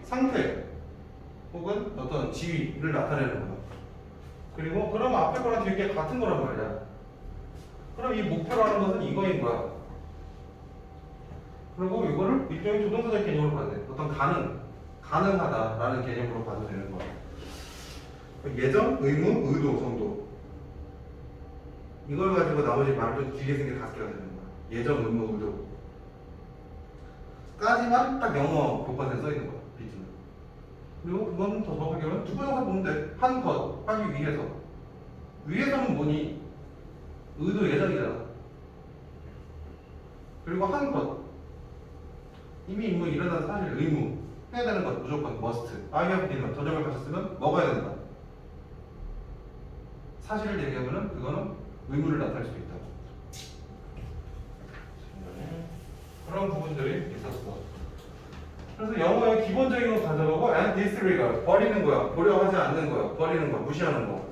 상태 혹은 어떤 지위를 나타내는 거다. 그리고 그럼 앞에 거랑 뒤에 게 같은 거란 말이야. 그럼 이 목표라는 것은 이거인 거야. 그리고 이거를 일종의 조동사적 개념으로 봐야 돼. 어떤 가능하다라는 개념으로 봐도 되는 거야. 예정, 의무, 의도 정도. 이걸 가지고 나머지 말도 길게 쓴 게 5개가 되는 거야. 예정, 의무, 의도. 까지만 딱 영어 교과서에 써 있는 거야. 비즈는. 그리고 그건 더 정확하게 하면 투부정사 보면 돼. 한 것, 하기 위해서. 위해서는 뭐니? 의도 예정이잖아. 그리고 한 것. 이미 뭐 일어난 사실 의무. 해야 되는 것 무조건 must. I have been. 전형을 가졌으면 먹어야 된다. 사실을 얘기하면은 그거는 의무를 나타낼 수도 있다. 그런 부분들이 있었어. 그래서 영어의 기본적인 거 가져가고 and disregard 버리는 거야. 보려 하지 않는 거야. 버리는 거야. 무시하는 거.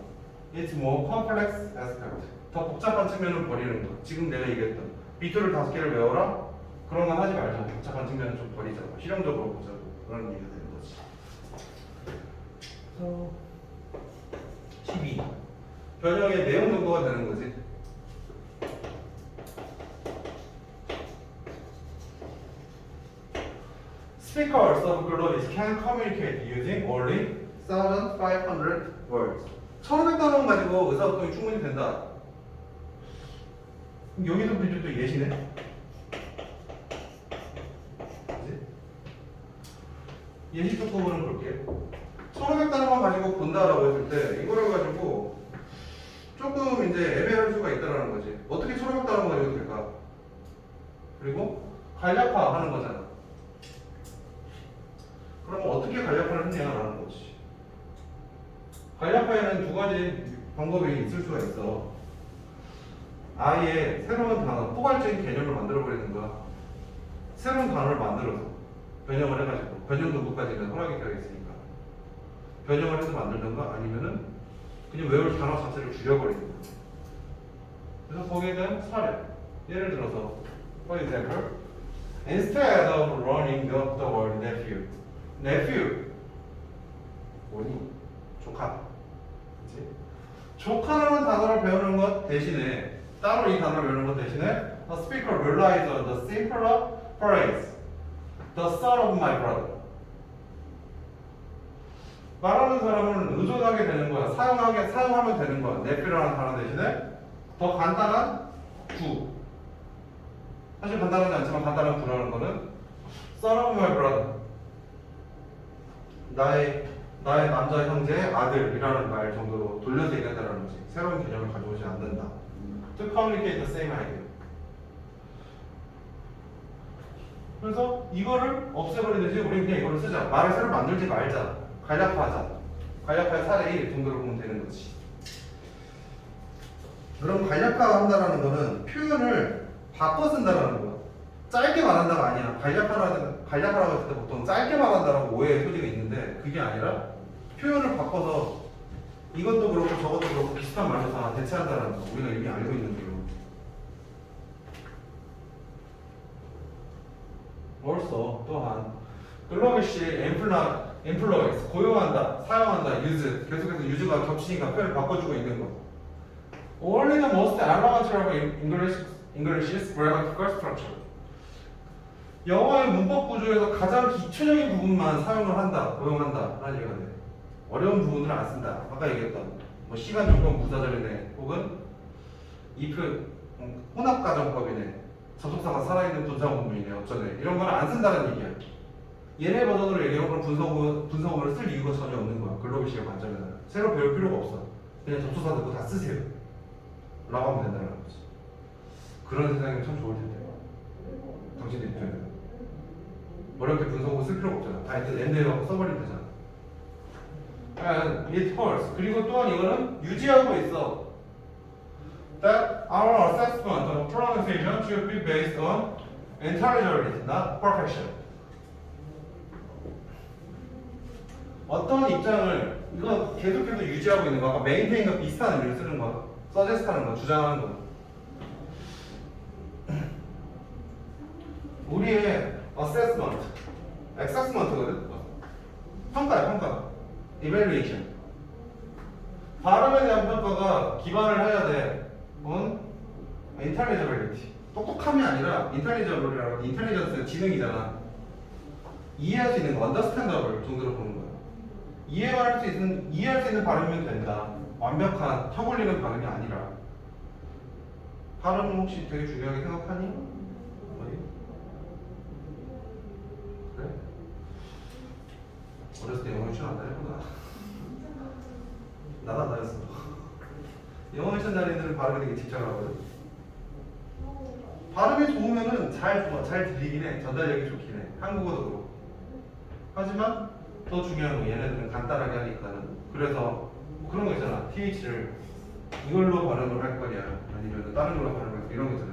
It's more complex aspect. 더 복잡한 측면을 버리는 거. 지금 내가 얘기했던 비트를 5개를 외워라. 그런 건 하지 말자. 복잡한 측면은 좀 버리자. 실용적으로 보자고. 그런 얘기가 되는 거지. 12. 변형의 내용 정도가 되는 거지. Speakers of globis can communicate using only 1,500 words. 1,500단어만 가지고 의사소통이 충분히 된다. 여기서부터 이제 또 예시네. 그치? 예시 조금은 볼게. 1,500단어만 가지고 본다라고 했을 때 이거를 가지고 조금 이제 애매할 수가 있다라는 거지. 어떻게 1,500단어만 가지고 될까? 그리고 간략화하는 거잖아. 그럼 어떻게 간략화를 했냐라는 거지. 간략화에는 두 가지 방법이 있을 수가 있어. 아예 새로운 단어, 포괄적인 개념을 만들어버리는 거야. 새로운 단어를 만들어서 변형을 해가지고 변형 정도까지는 허락이 되어 있으니까 변형을 해서 만들던가 아니면은 그냥 외울 단어 자체를 줄여버리는 거야. 그래서 거기에 대한 사례. 예를 들어서 for example, instead of running the word nephew, nephew 뭐니? 조카. 그치? 조카라는 단어를 배우는 것 대신에 따로 이 단어를 배우는 것 대신에 a speaker relies on the simpler phrase, the son of my brother. 말하는 사람은 의존하게 되는 거야. 사용하면 되는 거야. nephew라는 단어 대신에 더 간단한 구. 사실 간단하지 않지만 간단한 구라는 거는 son of my brother. 나의 남자 형제의 아들이라는 말 정도로 돌려서 얘기한다는 거지. 새로운 개념을 가져오지 않는다. To communicate the same idea. 그래서 이거를 없애버리듯이 우리는 그냥 이거를 쓰자. 말을 새로 만들지 말자. 간략화하자. 간략화의 사례 1 정도로 보면 되는 거지. 그럼 간략화한다라는 거는 표현을 바꿔 쓴다라는 거야. 짧게 말한다가 아니야. 간략화라고 했을 때 보통 짧게 말한다라고 오해의 소지가 있는데 그게 아니라 표현을 바꿔서 이것도 그렇고 저것도 그렇고 비슷한 말로 다 대체한다는 거. 우리가 이미 알고 있는 거예요. also 또한 글로미시 employs 고용한다, 사용한다, use 계속해서 use가 겹치니까 표현을 바꿔주고 있는 거. Only the most elementary of English's grammatical structure. 영어의 문법 구조에서 가장 기초적인 부분만 사용을 한다, 고용한다 라는 얘기가 돼. 어려운 부분을 안 쓴다. 아까 얘기했던 뭐 시간 조건 부사절이네, 혹은 if 혼합가정법이네, 접속사가 살아있는 분사구문이네, 어쩌네 이런 걸 안 쓴다는 얘기야. 얘네 버전으로 얘기하면 분사구문을 쓸 이유가 전혀 없는 거야. 글로비시의 관점에서는 새로 배울 필요가 없어. 그냥 접속사 듣고 다 쓰세요 라고 하면 된다는 거지. 그런 세상이면 참 좋을 텐데 당신들 입장에서 어렵게 분석을 쓸 필요가 없잖아. 다 일단 엔드에 써버리면 되잖아. And it holds. 그리고 또한 이거는 유지하고 있어. That our assessment of pronunciation should be based on intelligibility, not perfection. 어떤 입장을 이거 계속해서 유지하고 있는 거. 아까 maintain과 비슷한 의미를 쓰는 거. suggest하는 거, 주장하는 거. 우리의 assessment, assessment거든. 평가야, 평가. evaluation. 발음에 대한 평가가 기반을 해야 돼. intelligibility. 똑똑함이 아니라 intelligible이라고 intelligence는 지능이잖아. 이해할 수 있는 거, understandable 정도로 보는 거야. 이해할 수 있는 발음이면 된다. 완벽한 턱 올리는 발음이 아니라. 발음은 혹시 되게 중요하게 생각하니? 어디? 그래? 어렸을 때 영어 유치원 안 다녔구나. 나도 안 다녔어. 영어 유치원 다니는 발음에 되게 집착을 하거든. 발음이 좋으면은 잘 들리긴 해. 전달력이 좋긴 해. 한국어도 그렇고. 하지만 더 중요한 건 얘네들은 간단하게 하니까는. 그래서 뭐 그런 거 있잖아. TH를 이걸로 발음을 할 거냐 아니면 다른 걸로 발음을 할 거냐 이런 거 있잖아.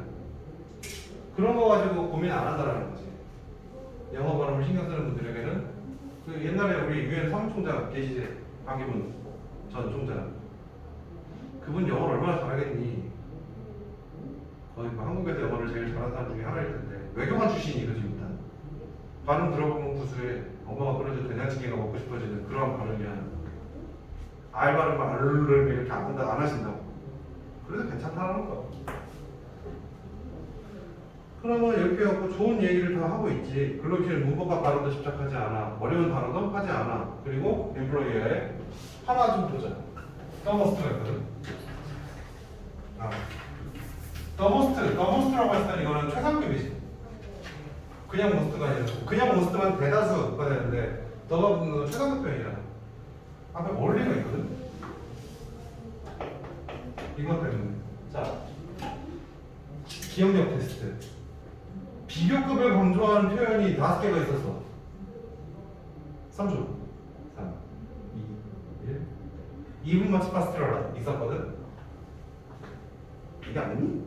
그런 거 가지고 고민 안 한다라는 거지. 영어 발음을 신경 쓰는 분들에게는 그 옛날에 우리 유엔 사무총장 계시지 박기문 전 총장 그분 영어를 얼마나 잘하겠니? 거의 뭐 한국에서 영어를 제일 잘하는 사람 중에 하나일 텐데 외교관 출신이거든 일단 발음 들어보면 구수해 엄마가 끓여준 된장찌개가 먹고 싶어지는 그런 발음이야. 알 발음만 알을 이렇게 안 하신다고. 그래서 괜찮다는 거야. 그러면 이렇게 해갖고 좋은 얘기를 다 하고 있지. 글로비시는 문법과 발음도 집착하지 않아. 어려운 단어도 하지 않아. 그리고 엠플로이어에 하나 좀 보자. 더머스트가 있거든. 더머스트라고 했을 때 이거는 최상급이지. 그냥 모스트가 아니라 그냥 모스트만 대다수가 되는데 더가 붙는 건 최상급 표현이야. 앞에 원리가 있거든. 이것 때문에. 자, 기억력 테스트. 비교급을 강조하는 표현이 5개가 있었어. 3초. 3, 2, 1. 2분 마치 파스트라라 있었거든. 이게 안 했니?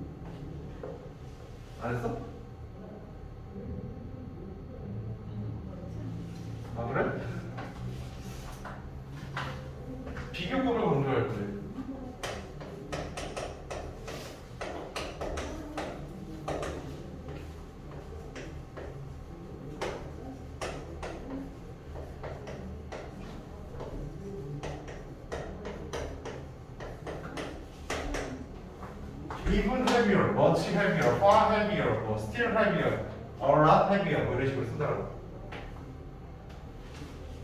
안 했어? 아 그래? 비교급을 강조할 때 even heavier, much heavier, far heavier, 뭐 still heavier, a lot heavier 뭐 이런 식으로 쓰더라고.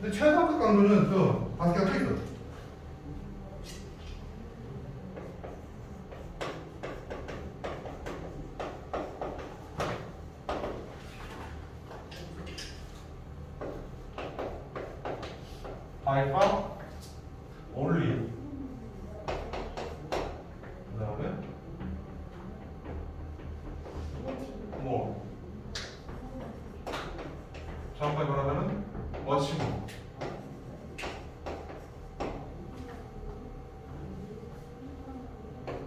근데 최상급 강조는 또 5개가 또 있어. by far, only. 그 다음에 more. 정확하게 말하면은 much more.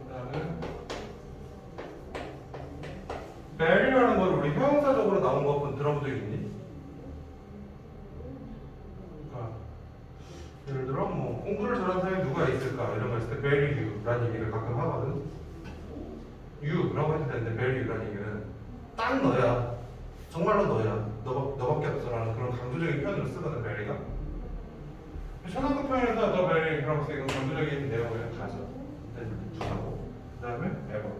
그다음에 very라는 걸 우리 형용사적으로 나온 거 한번 들어본 적 있니? 그러니까 예를 들어 뭐 공부를 잘하는 사람이 누가 있을까 이런 거 했을 때 very you라는 얘기를 가끔 하거든. you라고 해도 되는데 very you라는 얘기는 딱 너야. 정말로 너야. 너밖에 없어라는 그런 강조적인 표현으로 쓰거든 very가. 최상급 표현에서 the very 그런 거 이건 강조적인 내용을 가져. 하고 그다음에 ever.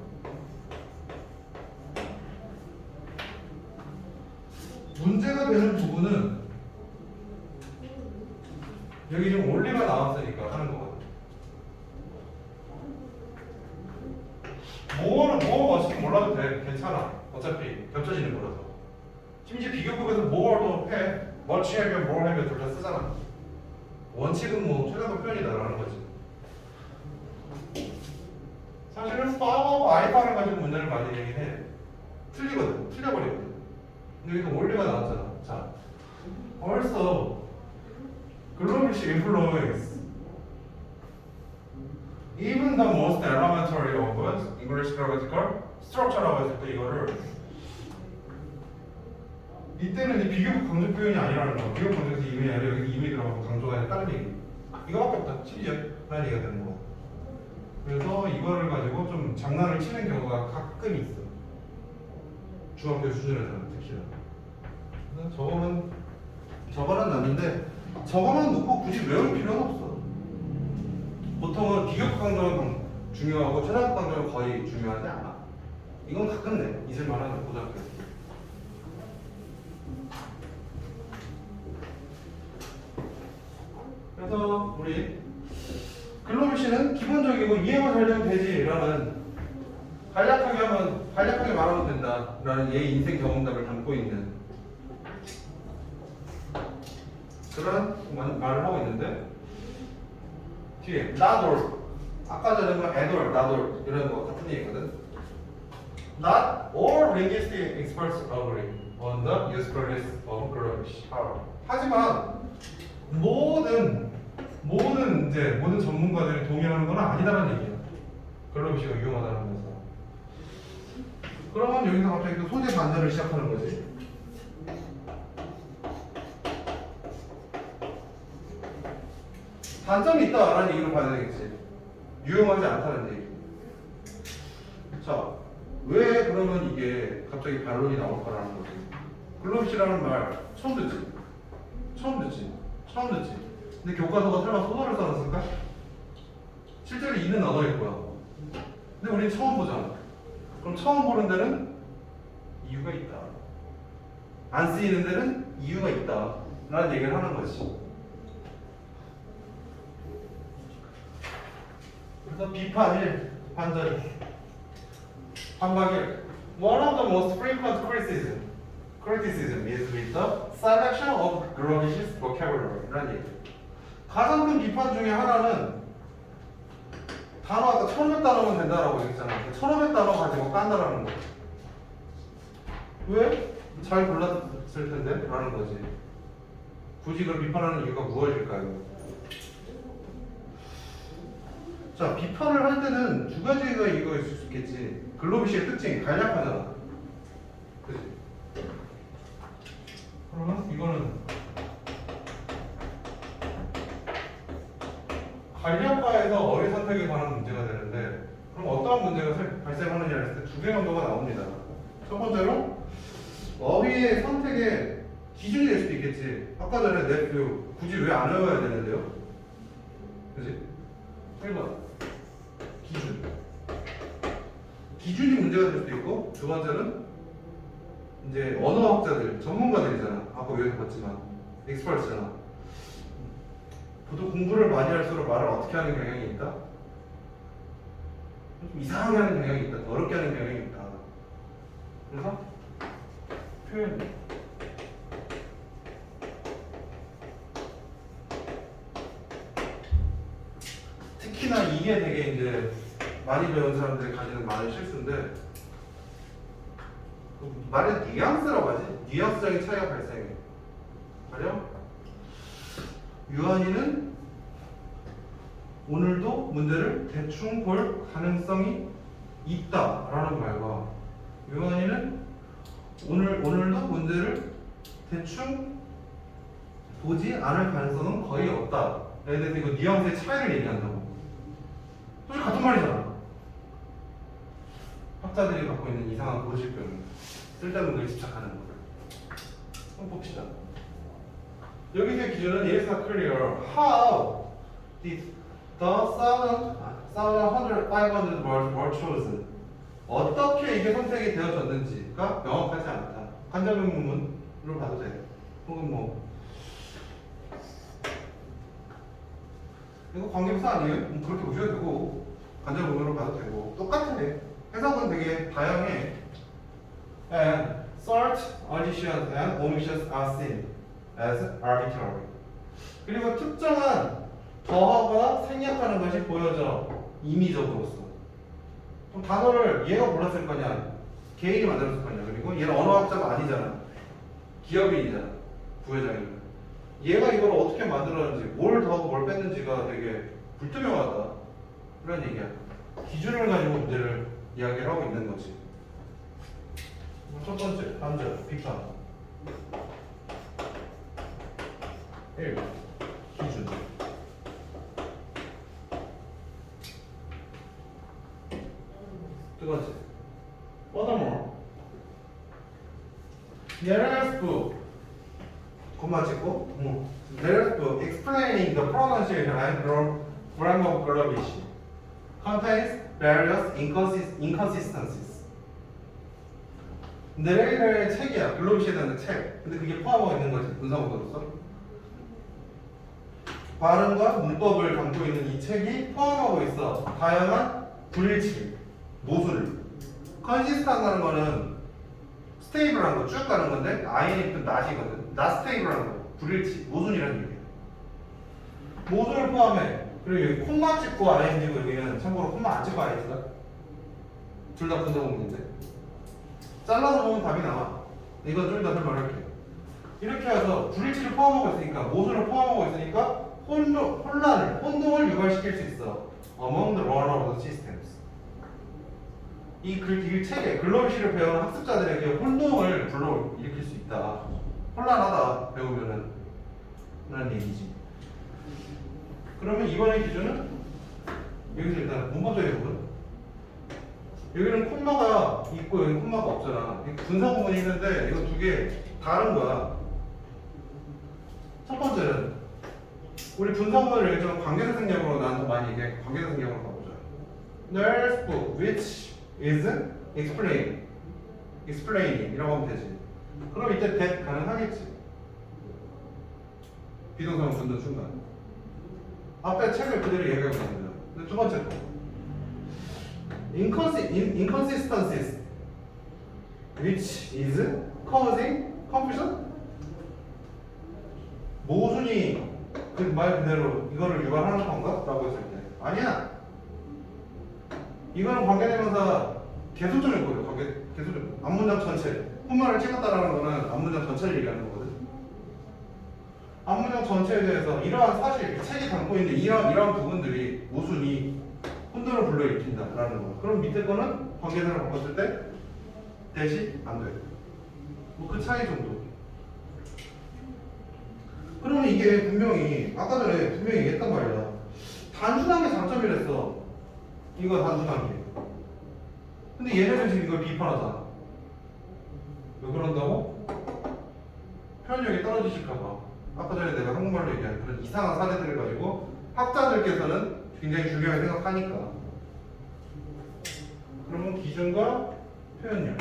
문제가 되는 부분은 여기 지금 원리가 나왔으니까 하는 거거든. 뭐가 멋있긴 몰라도 돼. 괜찮아. 어차피 겹쳐지는 거라서. 심지어 비교급에서 뭐도 해. much heavier, more heavier 둘 다 쓰잖아. 원칙은 뭐 최상급 표현이다라는 거지. 사실은 far하고 alpha를 가지고 문제를 많이 내긴 해. 틀리거든. 틀려버리거든. 근데 여기서 원리가 나왔잖아. 자, 벌써 글로비시 influence even the most elementary of English grammatical structure라고 했을 때 이거를 이때는 이 비교급 강조 표현이 아니라는 거야. 비교급 강조에서 이미 아니라 여기 이미 들어가고 강조가 아니라 다른 얘기. 이거밖에 없다. 심지어 라는 얘기가 되는 거야. 그래서 이거를 가지고 좀 장난을 치는 경우가 가끔 있어. 중학교 수준에서는 특히나. 저거는 났는데 저거만 놓고 굳이 외울 필요는 없어. 보통은 비교급 강조는 중요하고 최상급 강조는 거의 중요하지 않아. 이건 가끔 내. 있을만한 고등학교에서. 그래서 우리 글로비시는 기본적이고 이해만 잘 되면 되지라는 간략하게 말하면 된다라는 얘 인생 경험담을 담고 있는 그런 말을 하고 있는데 뒤에 not all 아까 전에 뭐 at all, not all 이런 거 같은 얘기거든. Not all linguistic experts agree on the usefulness of Globis. 하지만 모든 전문가들이 동의하는 건 아니다라는 얘기야. 글로비시가 유용하다는 거에서. 그러면 여기서 갑자기 또 소재 반전을 시작하는 거지. 단점이 있다라는 얘기를 봐야 되겠지. 유용하지 않다는 얘기. 자, 왜 그러면 이게 갑자기 반론이 나올까라는 거지. 글로비시라는 말 처음 듣지? 처음 듣지? 처음 듣지? 근데 교과서가 설마 소설을 써놨을까? 실제로 있는 언어일 거야. 근데 우린 처음 보잖아. 그럼 처음 보는 데는 이유가 있다. 안 쓰이는 데는 이유가 있다. 라는 얘기를 하는 거지. 그래서 비판 1, 반전 2. 반박 1. One of the most frequent criticism is with the selection of Grovish's vocabulary. 라는 얘기. 가장 큰 비판 중에 하나는 단어 아까 1500단어면 된다라고 얘기했잖아. 1500단어 가지고 깐다라는 거. 왜? 잘 골랐을 텐데? 라는 거지. 굳이 그걸 비판하는 이유가 무엇일까요? 자, 비판을 할 때는 두 가지가 이유가 있을 수 있겠지. 글로비시의 특징이 간략하잖아. 그치? 그러면 이거는 간략화에서 어휘 선택에 관한 문제가 되는데, 그럼 어떠한 문제가 발생하느냐 했을 때 두 개 정도가 나옵니다. 첫 번째로 어휘의 선택의 기준이 될 수도 있겠지. 아까 전에 내 굳이 왜 안 외워야 되는데요? 그치? 1번 기준이 문제가 될 수도 있고, 두 번째는 이제 언어학자들, 전문가들이잖아. 아까 외워서 봤지만 엑스퍼트잖아. 보통 공부를 많이 할수록 말을 어떻게 하는 경향이 있다? 좀 이상하게 하는 경향이 있다. 더럽게 하는 경향이 있다. 그래서 표현 특히나 이게 되게 이제 많이 배운 사람들이 가지는 많은 실수인데, 말의 뉘앙스라고 하지? 뉘앙스적인 차이가 발생해. 가령 유한이는 오늘도 문제를 대충 볼 가능성이 있다라는 말과 유한이는 오늘도 문제를 대충 보지 않을 가능성은 거의 없다에 대해서 이거 뉘앙스의 차이를 얘기한다고. 솔직히 같은 말이잖아. 학자들이 갖고 있는 이상한 고집병, 쓸데없는 걸 집착하는 거를. 한번 봅시다. 여기서의 기준은 is not clear how did the 1,500 words were chosen. 어떻게 이게 선택이 되어졌는지가 명확하지 않다. 관자명문으로 봐도 돼. 혹은 뭐 이거 관계부사 아니에요? 그렇게 보셔도 되고 관자명문으로 봐도 되고 똑같아. 해석은 되게 다양해. And search, additions, and omissions are seen as arbitrary. 그리고 특정한 더하거나 생략하는 것이 보여져. 임의적으로서. 그럼 단어를 얘가 골랐을 거냐, 개인이 만들었을 거냐. 그리고 얘는 언어학자가 아니잖아. 기업인이잖아. 부회장이면. 얘가 이걸 어떻게 만들었는지, 뭘 더하고 뭘 뺐는지가 되게 불투명하다. 그런 얘기야. 기준을 가지고 문제를 이야기를 하고 있는 거지. 첫 번째, 반전, 비판. 1. 기준. 두 번째, furthermore, Nerel's book, 콤마 찍고, Nerel's book explaining the pronunciation and grammar of Galovish contains various inconsistencies. 네렐의 책이야. 글로비시에 대한 책. 근데 그게 포함하고 있는 거지. 문사모사로서. 발음과 문법을 담고 있는 이 책이 포함하고 있어. 다양한 불일치, 모순을. 컨시스탄트라는 거는 스테이블한 거, 쭉 가는 건데 INF는 not이거든. not 스테이블한 거, 불일치, 모순이라는 얘기야. 모순을 포함해. 그리고 여기 콤마 찍고 ING고 여기는 참고로 콤마 안 찍고 ING가 둘 다 분사공문인데 잘라서 보면 답이 나와. 이건 좀 이따 설명할게. 이렇게 해서 불일치를 포함하고 있으니까, 모순을 포함하고 있으니까 혼동을 유발시킬 수 있어. Among the runner of the systems. 이 책에 글로벌시를 배우는 학습자들에게 혼동을 불러일으킬 수 있다. 혼란하다 배우면은 라는 얘기지. 그러면 이번의 기준은 여기서 일단 문법적인 부분. 여기는 콤마가 있고 여기 콤마가 없잖아. 분사 구문이 있는데 이거 두 개 다른 거야. 첫 번째는 우리 분사 구문을 예전 관계사 생략으로 난 더 많이 얘기해. 관계사 생략으로 가보자. There's book which is explaining 이라고 하면 되지. 그럼 이때 that 가능하겠지. 비동사는 붙는 순간. 앞에 책을 그대로 얘기하고 있는 거야. 두 번째 거. inconsistencies which is causing confusion. 모순이 그 말 그대로 이거를 유발하는 건가? 라고 했을 때 아니야. 이거는 관계대명사 개수적인 거예요. 개수적 앞문장 전체. 콤마를 찍었다라는 거는 앞문장 전체를 얘기하는 거거든. 앞문장 전체에 대해서 이러한 사실, 이 책이 담고 있는 이러한 부분들이 모순이 혼돈을 불러일으킨다라는 거. 그럼 밑에 거는 관계대를 바꿨을 때 대시 안 돼. 뭐 그 차이 정도. 그러면 이게 분명히 아까 전에 분명히 얘기했단 말이야. 단순한 게 장점이랬어. 이거 단순한 게. 근데 얘네들 지금 이걸 비판하잖아. 왜 그런다고? 표현력이 떨어지실까봐. 아까 전에 내가 한국말로 얘기한 그런 이상한 사례들을 가지고 학자들께서는 굉장히 중요하게 생각하니까. 그러면 기준과 표현력.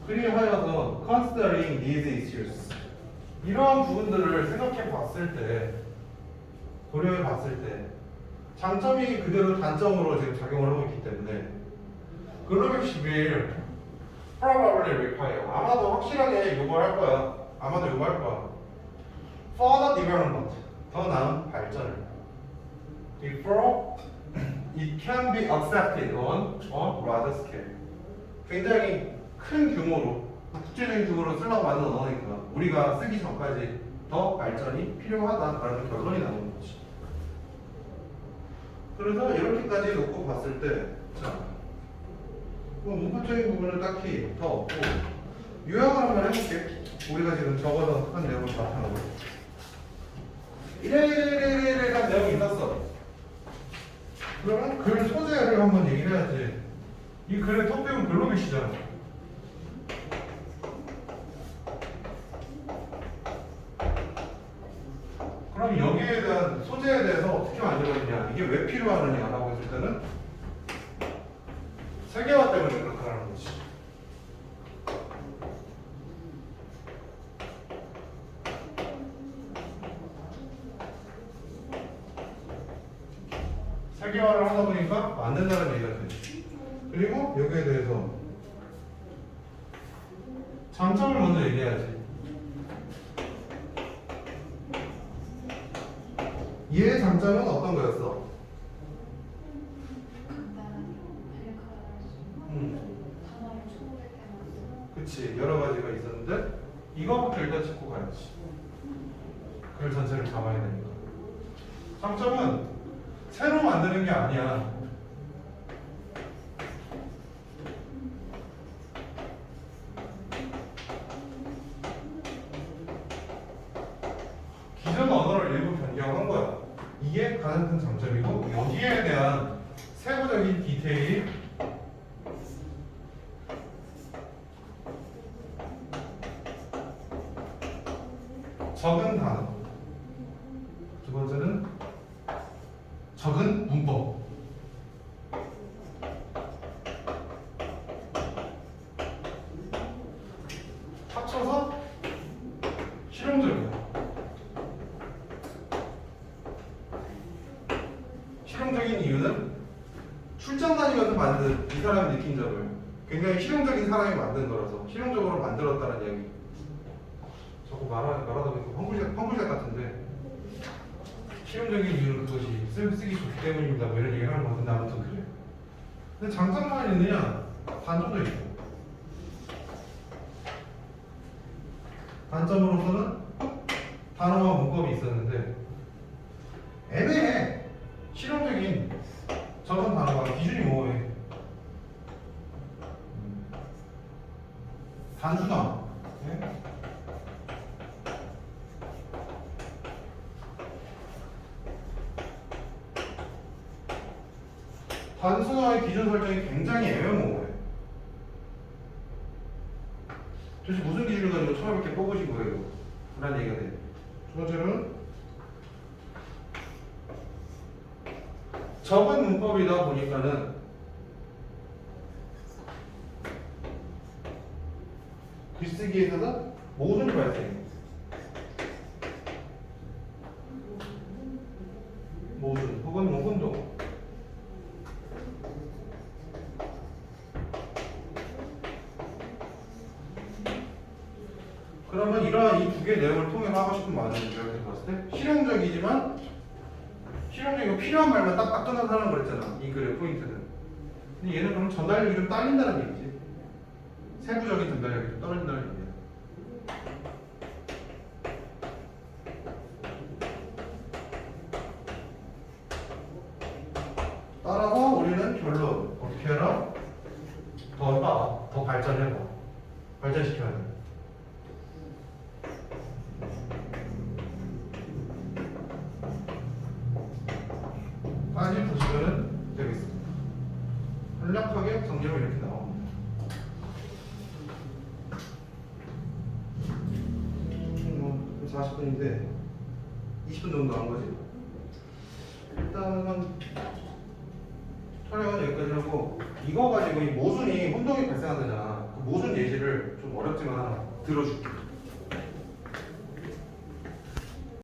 그리하여서 considering these issues 이러한 부분들을 생각해 봤을 때 고려해 봤을 때 장점이 그대로 단점으로 지금 작용을 하고 있기 때문에 글로벌시 will probably require 아마도 확실하게 요구할 거야. 아마도 요구할 거야. further development 더 나은 발전을 before it can be accepted on a larger scale 굉장히 큰 규모로 국제적인 규모로 쓰려고 만든 언어니까 우리가 쓰기 전까지 더 발전이 필요하다라는 결론이 나오는 거지. 그래서 이렇게까지 놓고 봤을 때 자, 뭐 문법적인 부분은 딱히 더 없고 요약을 한번 해볼게. 우리가 지금 적어서 한 내용을 바탕으로 이래한 내용이 있었어. 그러면 글 소재를 한번 얘기를 해야지. 이 글의 토픽은 글로벌시잖아. 그럼 여기에 대한 소재에 대해서 어떻게 만들어졌냐, 이게 왜 필요하느냐라고 했을 때는 세계화 때문에 그렇다는 거지. 세계화를 하다 보니까 안 된다는 얘기가 되지. 그리고 여기에 대해서 장점을 먼저 얘기해야지. 얘의 장점은 어떤 거였어? 그치, 여러 가지가 있었는데 이거부터 일단 짚고 가야지. 글 전체를 담아야 되니까. 장점은 새로 만드는 게 아니야. 기존 언어를 일부 변경한 거야. 이게 가장 큰 장점이고 여기에 대한 세부적인 디테일이 적은 단어. 두 번째는 적은 문법. 합쳐서 실용적이야. 실용적인 이유는 출장 다니면서 만든 이 사람이 느낀 점을 굉장히 실용적인 사람이 만든 거라서 실용적으로 만들었다는 이야기. 자꾸 말하다 보니까 펑글샷 같은데 실용적인 이유는 그것이 쓰기 좋기 때문입니다. 뭐 이런 얘기를 하는 것 같은데 아무튼 그래. 근데 장점만 있느냐? 단점도 있고. 단점으로서는 단어와 문법이 있었는데 애매해. 실용적인 저런 단어가 기준이 뭐해? 단순화. 네? 단순화의 기준 설정이 굉장히 애매모호해. 도대체 무슨 기준을 가지고 처음 이렇게 뽑으신 거예요? 라는 얘기가 돼. 두 번째는 적은 문법이다 보니까는 글쓰기에서는 모순이 발생해. 모순 혹은 뭐 혼동. 그러면 이러한 이 두 개의 내용을 통해 하고 싶은 말은 이렇게 봤을 때 실용적이고 필요한 말만 딱딱 끊어서 하는 거랬잖아. 이 글의 포인트는. 근데 얘는 그럼 전달력이 좀 딸린다는 얘기지. 세부적인 전달력이 좀 떨어진다는 얘기야. 따라서 우리는 결론 어떻게 해라? 더 발전해봐. 발전시켜야 돼. 까지 보시면 되겠습니다. 간략하게 정리하면 이렇게 나옵니다. 40분인데 20분 정도 한 거지. 일단은 촬영은 여기까지 하고 이거 가지고 이 모순이 혼동이 발생한다잖아. 그 모순 예시를 좀 어렵지만 하나 들어줄게.